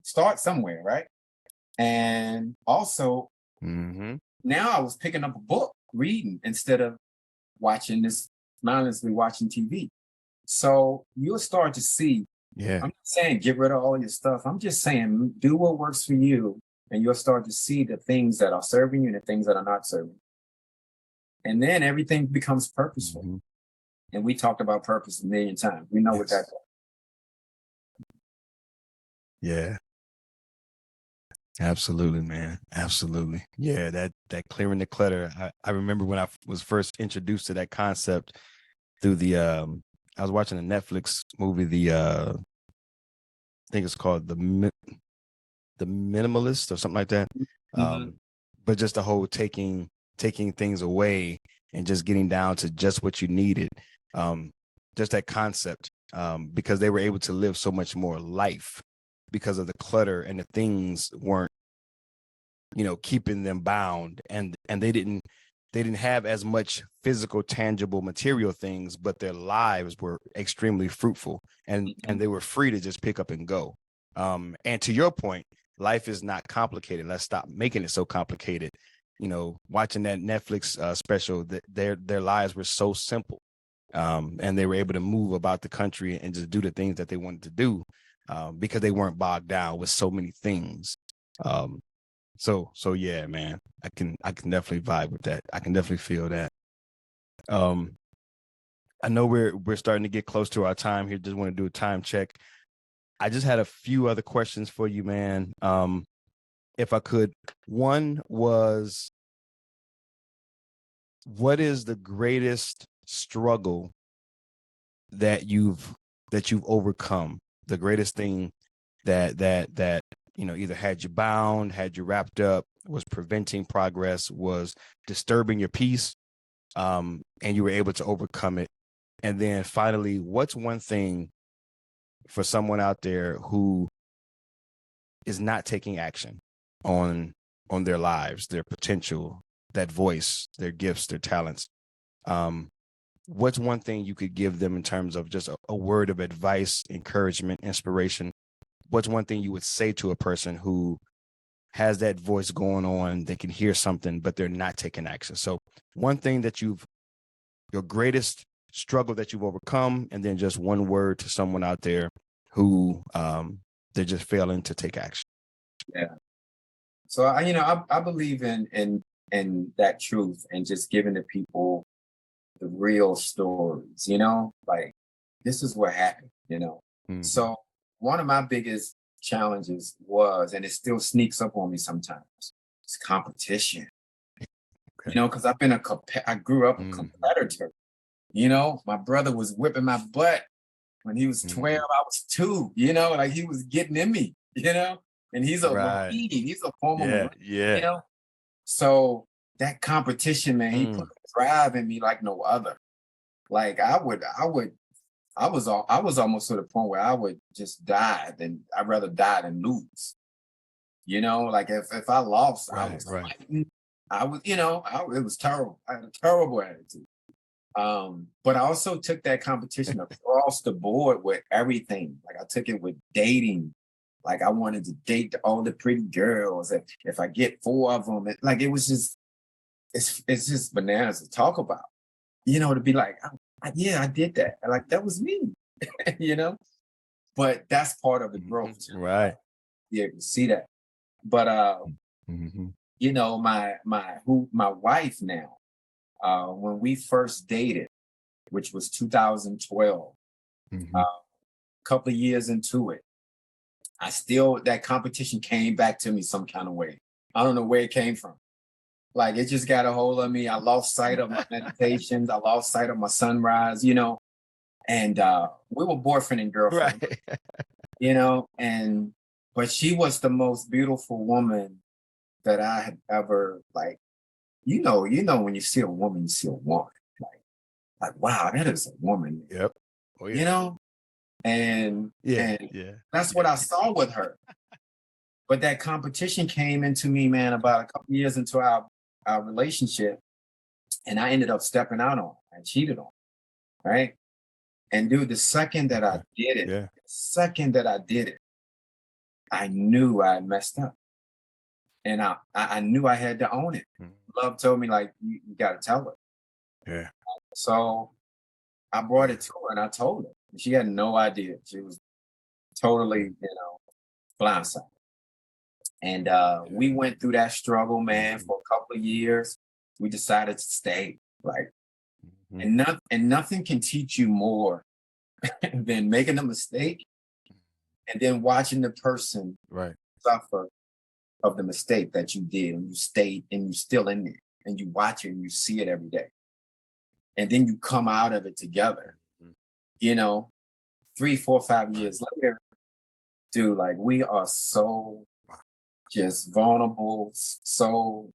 Start somewhere, right? And also Mm-hmm. now I was picking up a book, reading instead of mindlessly watching TV. So you'll start to see. Yeah. I'm not saying get rid of all your stuff. I'm just saying do what works for you, and you'll start to see the things that are serving you and the things that are not serving. And then everything becomes purposeful. Mm-hmm. And we talked about purpose a million times. We know what Yes. that's. Yeah. Absolutely, man. Absolutely. Yeah, that clearing the clutter. I remember when I was first introduced to that concept through I was watching a Netflix movie, I think it's called the Minimalist or something like that. Mhm. But just the whole taking things away and just getting down to just what you needed. Just that concept. Because they were able to live so much more life because of the clutter, and the things weren't, keeping them bound, and they didn't have as much physical, tangible, material things, but their lives were extremely fruitful, and Mhm. they were free to just pick up and go. And to your point, life is not complicated. Let's stop making it so complicated. Watching that Netflix special, that their lives were so simple, and they were able to move about the country and just do the things that they wanted to do, because they weren't bogged down with so many things. Um, so yeah, man, I can definitely vibe with that. I can definitely feel that. Um, I know we're starting to get close to our time here. Just want to do a time check. I just had a few other questions for you, man. If I could, one was, what is the greatest struggle that you've overcome? The greatest thing that either had you bound, had you wrapped up, was preventing progress, was disturbing your peace, and you were able to overcome it. And then finally, what's one thing for someone out there who is not taking action on their lives, their potential, that voice, their gifts, their talents? Um, what's one thing you could give them in terms of just a word of advice, encouragement, inspiration? What's one thing you would say to a person who has that voice going on, they can hear something, but they're not taking action? So one thing that your greatest struggle that you've overcome, and then just one word to someone out there who they're just failing to take action. Yeah. So I believe in that truth and just giving the people the real stories, like this is what happened. Mm-hmm. So one of my biggest challenges was, and it still sneaks up on me sometimes, it's competition. Okay. Because I grew up a Mm-hmm. competitor. My brother was whipping my butt when he was 12. Mm-hmm. I was 2. Like he was getting in me. And he's a Right. Marine. He's a former Yeah. Marine. You Yeah. know, so that competition, man, he put Mm. a drive in me like no other. Like I was almost to the point where I would just die than I'd rather die than lose. Like if I lost, I Right. was Right. fighting. It was terrible. I had a terrible attitude. But I also took that competition across the board with everything. Like I took it with dating. Like I wanted to date all the pretty girls. If I get 4 of them, it was just it's just bananas to talk about. To be like, yeah, I did that. Like that was me. you know. But that's part of the Mm-hmm. growth too. Right. Be able to see that. But Mm-hmm. my wife now, when we first dated, which was 2012, Mm-hmm. a couple of years into it, that competition came back to me some kind of way. I don't know where it came from. Like it just got a hold of me. I lost sight of my meditations. I lost sight of my sunrise. And we were boyfriend and girlfriend, Right. and but she was the most beautiful woman that I had ever like, when you see a woman, you see a woman. Like wow, that is a woman, Yep. Oh you yeah. know? And Yeah. and Yeah. that's what Yeah. I saw with her. But that competition came into me, man, about a couple years into our relationship, and I ended up stepping out on her. I cheated on her, right? And dude, the second that I did it, Yeah. I knew I messed up. And I knew I had to own it. Mhm. Love told me, like, you got to tell her. Yeah. So I brought it to her and I told her. She had no idea. She was totally, blindsided. And we went through that struggle, man, for a couple of years. We decided to stay. Like, Mhm. and nothing can teach you more than making a mistake and then watching the person Right. suffer of the mistake that you did, and you stayed and you still in it, and you watch it and you see it every day. And then you come out of it together, Mhm. you know, 3, 4, 5 years later, dude, like we are so just vulnerable, so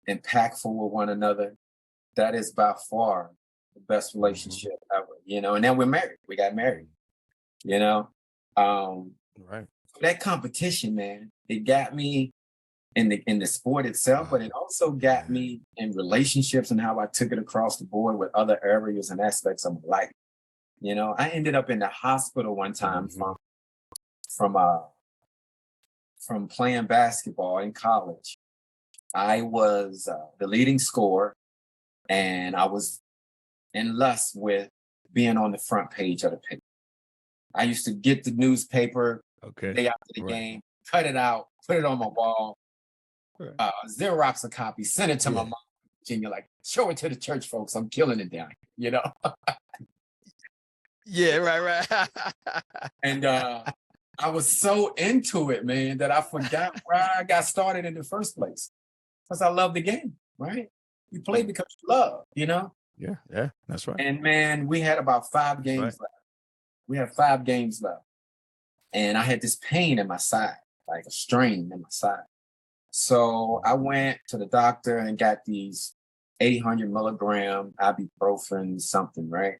impactful with one another. That is by far the best Mhm. relationship ever. And then we're married. We got married, you know. Um, Right. that competition, man, it got me in the sport itself, but Wow. it also got Yeah. me in relationships and how I took it across the board with other areas and aspects of my life. I ended up in the hospital one time Mhm. from uh from playing basketball in college. I was the leading scorer, and I was in lust with being on the front page of the paper. I used to get the newspaper the Okay. day after the Right. game, cut it out, put it on my wall, Right. Xerox a copy, send it to my Yeah. mom. And you're like, show it to the church folks. I'm killing it down here. Yeah. Right. Right. And I was so into it, man, that I forgot where I got started in the first place. Because I love the game, right? You play Mm. because you love. Yeah. Yeah. That's right. And man, we had about 5 That's right. games left. We had 5 games left. And I had this pain in my side, like a strain in my side. So I went to the doctor and got these 800 milligram ibuprofen something, right?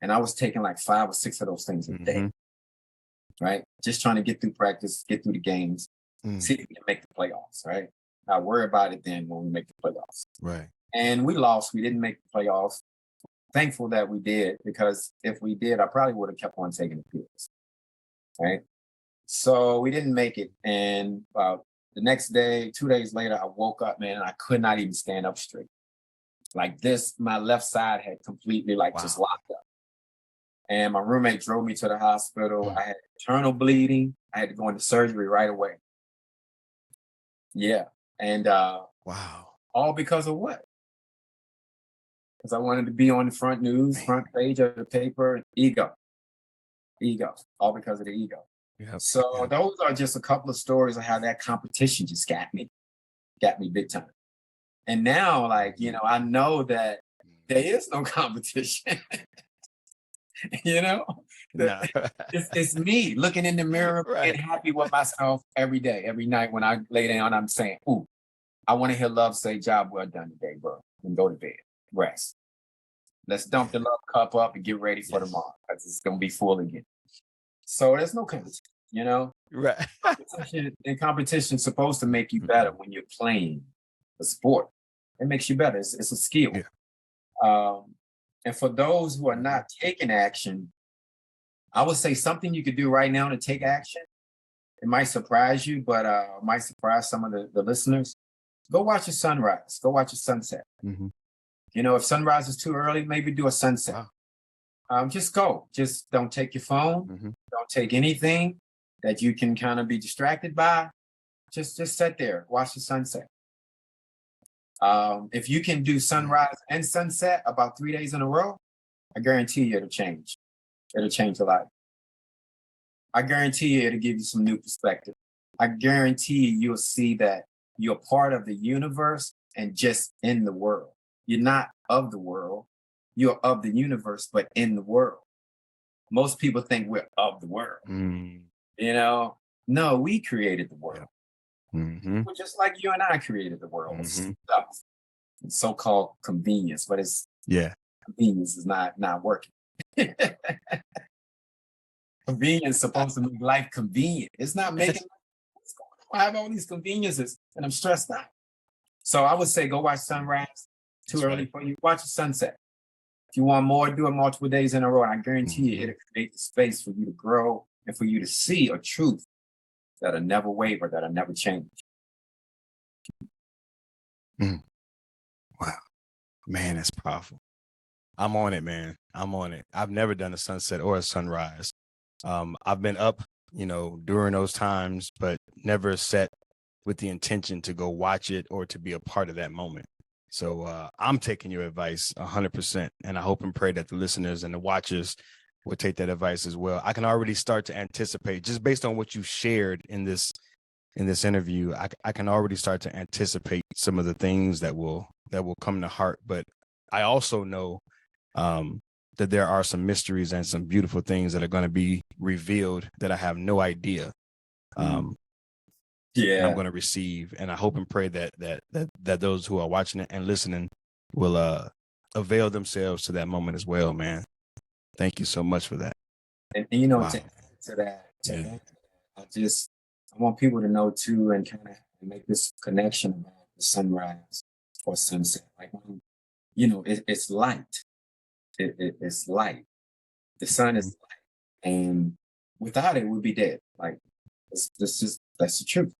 And I was taking like 5 or 6 of those things a day, Mhm. right? Just trying to get through practice, get through the games, Mm. see if we can make the playoffs, right? I worry about it then when we make the playoffs. Right. And we lost. We didn't make the playoffs. Thankful that we did, because if we did, I probably would have kept on taking the pills, right? So we didn't make it. And the next day, 2 days later, I woke up, man, and I could not even stand up straight. Like this, my left side had completely like just Wow. locked up. And my roommate drove me to the hospital. Mm. I had internal bleeding. I had to go into surgery right away. Yeah. And Wow. all because of what? Because I wanted to be on the front news, Man. front page of the paper. Ego, all because of the ego. Yeah. So Yeah. those are just a couple of stories of how that competition just got me big time. And now, like, Mhm. I know that there Mhm. is no competition. you know, that No. it's me looking in the mirror, being Right. happy with myself every day, every night when I lay down. I'm saying, "Ooh, I want to hear love say, job well done today, bro," and go to bed, rest. Let's dump the Yeah. love cup up and get ready for Yes. tomorrow, because it's gonna be full again. So there's no competition, you know. Right. Competition is supposed to make you better Mhm. when you're playing a sport. It makes you better. It's a skill. Yeah. Um, and for those who are Mhm. not taking action, I would say something you could do right now to take action. It might surprise you, but might surprise some of the listeners. Go watch a sunrise. Go watch a sunset. Mhm. If sunrise is too early, maybe do a sunset. Wow. Just go. Just don't take your phone. Mhm. Don't take anything that you can kind of be distracted by. Just sit there, watch the sunset. If you can do Mm. sunrise and sunset about 3 days in a row, I guarantee you it'll change. It'll change your life. I guarantee you it'll give you some new perspective. I guarantee you'll see that you're part of the universe and just in the world. You're not of the world. You're of the universe, but in the world. Most people think we're of the world. Mm. No, we created the Yeah. world. Mhm. Well, just like you and I created the world with Mhm. stuff, so-called convenience, but it's Yeah. convenience is not working. Convenience is supposed to make life convenient. It's not making life. What's going on? I have all these conveniences and I'm stressed out. So I would say go watch sunrise. Too That's early right. for you. Watch the sunset. If you want more, do it multiple days in a row. And I guarantee you, Mhm. it'll create the space for you to grow and for you to see a truth that'll never waver, that'll never change. Mm. Wow, man, that's powerful. I'm on it, man. I'm on it. I've never done a sunset or a sunrise. I've been up, during those times, but never set with the intention to go watch it or to be a part of that moment. So I'm taking your advice 100%, and I hope and pray that the listeners and the watchers will take that advice as well. I can already start to anticipate, just based on what you shared in this interview. I can already start to anticipate some of the things that will come to heart. But I also know that there are some mysteries and some beautiful things that are going to be revealed that I have no idea. That I'm Yeah. going to receive, and I hope and pray that those who are watching it and listening will avail themselves to that moment as well, man. Thank you so much for that. And Wow. to add to that, Yeah. I want people to know too, and kind of make this connection about the sunrise or sunset. Like when, it's light. It's light. The sun Mhm. is light, and without it, we'd be dead. Like that's the truth.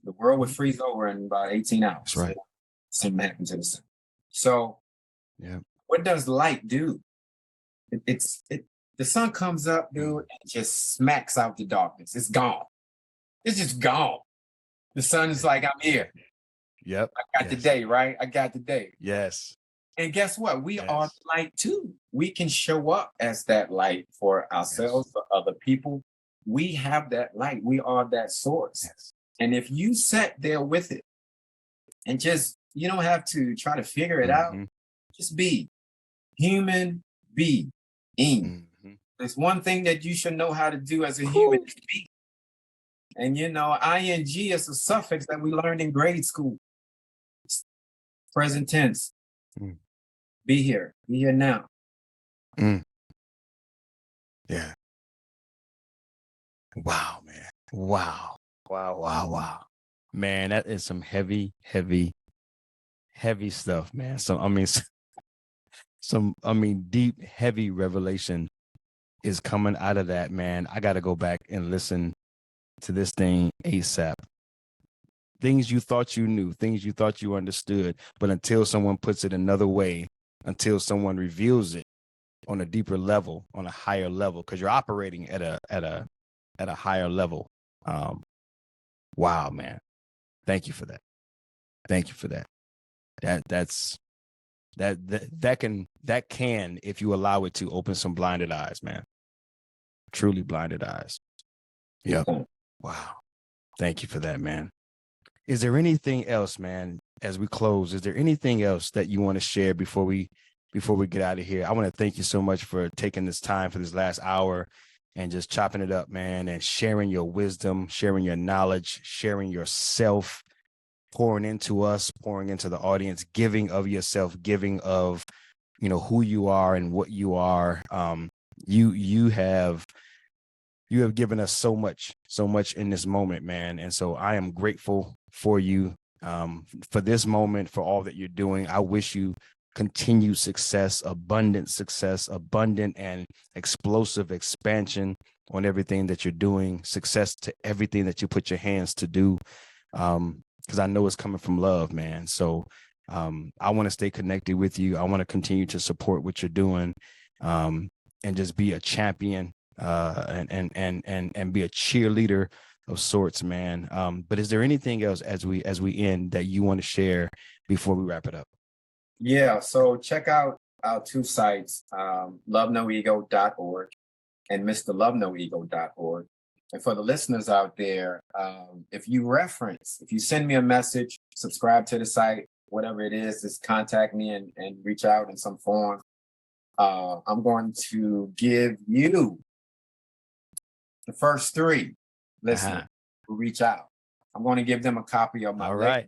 The world would freeze over in about 18 That's hours. right. Something happened to the sun. So, Yeah. what does light do? The sun comes up, dude, Mm. and just smacks out the darkness. It's gone. It's just gone. The sun is like, I'm here. Yep. I got the day, right? I got the day. Yes. And guess what? We are Yes. light too. We can show up as that light for Yes. ourselves, for other people. We have that light. We are that source. Yes. And if you sat there with it and just, you don't have to try to figure it out, Mm-hmm. just be human being. Mm-hmm. There's one thing that you should know how to do as a human Whew. is be. And ing is a suffix that we learned in grade school. Present tense. Mm. Be here. Be here now. Mm. Yeah. Wow, man. Wow. Wow. Wow. Wow. Man, that is some heavy, heavy, heavy stuff, man. So deep, heavy revelation is coming out of that, man. I gotta go back and listen to this thing ASAP. Things you thought you knew, things you thought you understood, but until someone puts it another way, until someone reveals it on a deeper level, on a higher level, because you're operating at a higher level. Wow, man. Thank you for that. Thank you for that. That can, if you allow it to, open some blinded eyes, man. Truly blinded eyes. Yep. Wow. Thank you for that, man. Is there anything else, man, as we close? Is there anything else that you want to share before we get out of here? I want to thank you so much for taking this time for this last hour and just chopping it up, man, and sharing your wisdom, sharing your knowledge, sharing yourself, pouring into us, pouring into the audience, giving of yourself, giving of, who you are and what you are. You have given us so much in this moment, man. And so I am grateful for you, for this moment, for all that you're doing. I wish you continued success, abundant and explosive expansion on everything that you're doing, success to everything that you put your hands to do. Because I know it's coming from love, man. So I want to stay connected with you. I want to continue to support what you're doing, and just be a champion, and be a cheerleader of sorts, man. But is there anything else as we end that you want to share before we wrap it up? Yeah. So check out our two sites, lovenoego.org and mrlovenoego.org. And for the listeners out there, if you send me a message, subscribe to the site, whatever it is, just contact me and reach out in some form. I'm going to give you the first three listeners who reach out. I'm going to give them a copy of my All latest. right.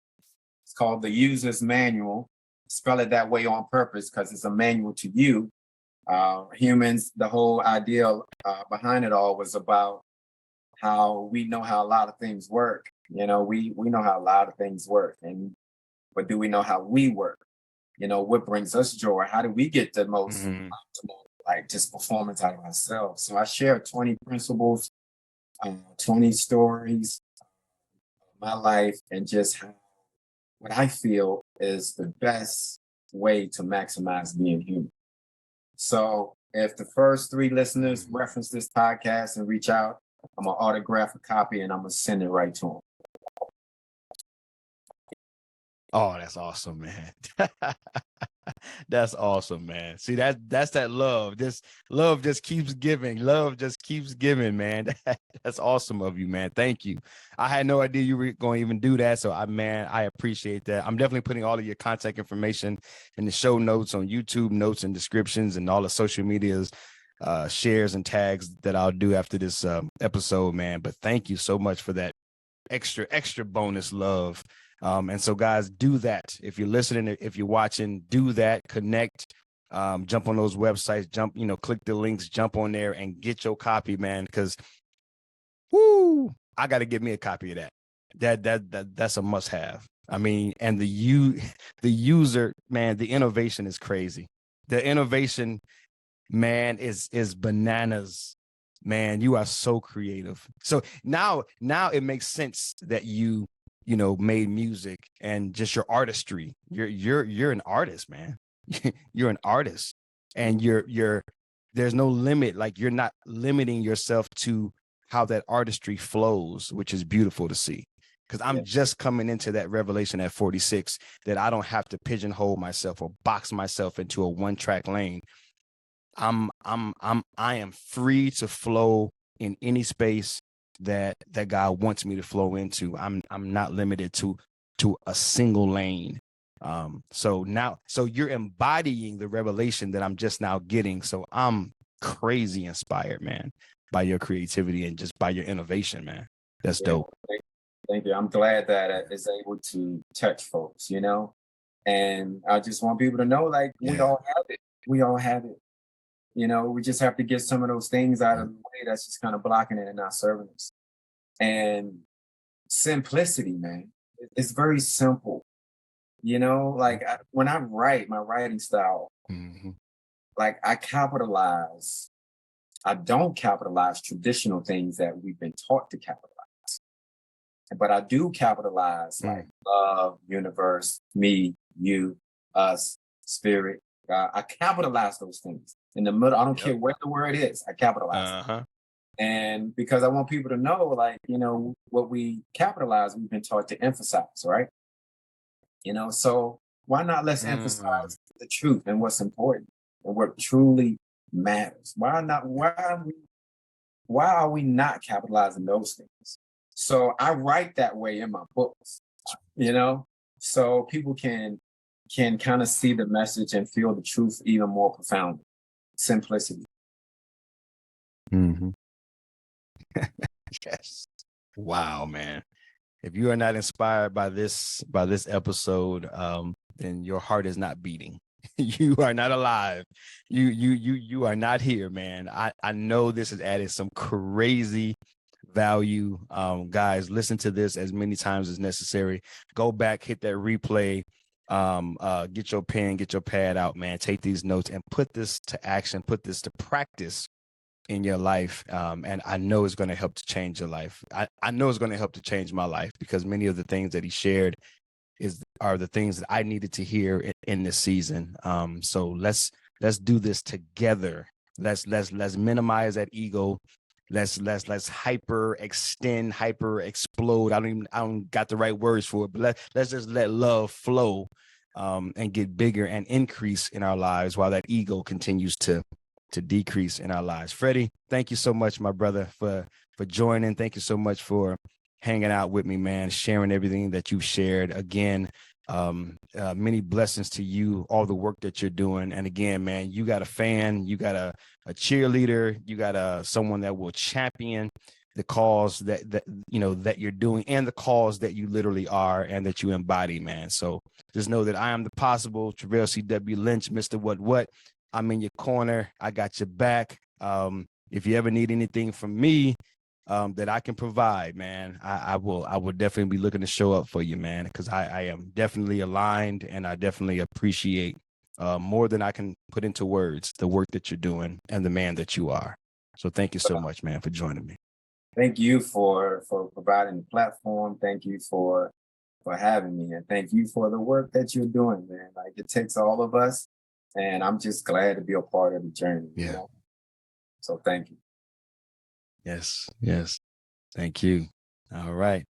It's called the User's Manual. Spell it that way on purpose because it's a manual to you. Humans, the whole idea behind it all was about how we know how a lot of things work. We know how a lot of things work, but do we know how we work? what brings us joy? How do we get the most Mhm. optimal, like just performance out of ourselves? So I share 20 principles, 20 stories of my life, and just how what I feel is the best way to maximize being human. So if the first three listeners Mhm. reference this podcast and reach out, I'm gonna autograph a copy and I'm gonna send it right to them. Oh, that's awesome, man. That's awesome, man. See, that's that love. This love just keeps giving. Love just keeps giving, man. That's awesome of you, man. Thank you. I had no idea you were going to even do that. So I appreciate that. I'm definitely putting all of your contact information in the show notes on YouTube, notes and descriptions, and all the social medias, shares and tags that I'll do after this episode, man. But thank you so much for that extra bonus love. And so guys, do that. If you're listening, if you're watching, do that, connect, jump on those websites, click the links, jump on there and get your copy, man. Cause I got to get me a copy of that. That's a must have. I mean, and the user, man, the innovation is crazy. The innovation, man, is bananas. Man, you are so creative. So now it makes sense that you made music and just your artistry. You're an artist, man. You're an artist, and you're there's no limit. Like, you're not limiting yourself to how that artistry flows, which is beautiful to see. Because I'm Yeah. just coming into that revelation at 46 that I don't have to pigeonhole myself or box myself into a one-track lane. I am free to flow in any space that God wants me to flow into. I'm not limited to a single lane. So you're embodying the revelation that I'm just now getting. So I'm crazy inspired, man, by your creativity and just by your innovation, man. That's Yeah, dope. thank you. I'm glad that it's able to touch folks, and I just want people to know, like, we Yeah. all have it. We all have it. We just have to get some of those things out of the way that's just kind of blocking it and not serving us. And simplicity, man. It's very simple. Like, when I write, my writing style, Mhm. like, I don't capitalize traditional things that we've been taught to capitalize, but I do capitalize like Mm. love, universe, me, you, us, spirit. I capitalize those things in the middle. I don't Yep. care what the word is. I capitalize it. Uh-huh. And because I want people to know, like, what we capitalize, we've been taught to emphasize, right? So why not let's Mm. emphasize the truth and what's important and what truly matters? Why are we not capitalizing those things? So I write that way in my books, so people can kind of see the message and feel the truth even more profoundly. Simplicity. Mhm. Yes. Wow, man. If you are not inspired by this episode, then your heart is not beating. You are not alive. You are not here, man. I know this has added some crazy value. Guys, listen to this as many times as necessary. Go back, hit that replay. Get your pen, get your pad out, man. Take these notes and put this to action, put this to practice in your life. And I know it's going to help to change your life. I know it's going to help to change my life, because many of the things that he shared are the things that I needed to hear in this season. So let's do this together. Let's minimize that ego. Let's hyper extend, hyper explode. I don't got the right words for it, but let's just let love flow, and get bigger and increase in our lives, while that ego continues to decrease in our lives. Freddie, thank you so much, my brother, for joining. Thank you so much for hanging out with me, man, sharing everything that you've shared. Again, many blessings to you, all the work that you're doing. And again, man, you got a fan, you got a cheerleader, you got someone that will champion the cause that you're doing, and the cause that you literally are and that you embody, man. So just know that I am the possible Travell C.W. Lynch, Mr. What. I'm in your corner. I got your back. If you ever need anything from me, that I can provide, man, I will definitely be looking to show up for you, man, because I am definitely aligned, and I definitely appreciate more than I can put into words the work that you're doing and the man that you are. So thank you so much, man, for joining me. Thank you for providing the platform. Thank you for having me, and thank you for the work that you're doing, man. Like, it takes all of us, and I'm just glad to be a part of the journey. You Yeah. know? So thank you. Yes. Yes. Thank you. All right.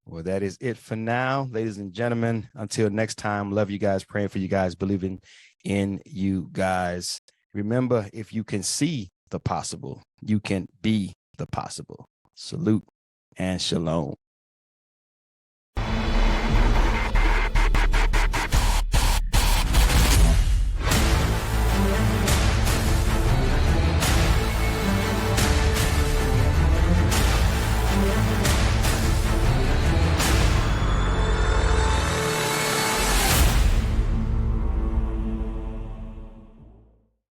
Well, that is it for now, ladies and gentlemen. Until next time, love you guys, praying for you guys, believing in you guys. Remember, if you can see the possible, you can be the possible. Salute and shalom.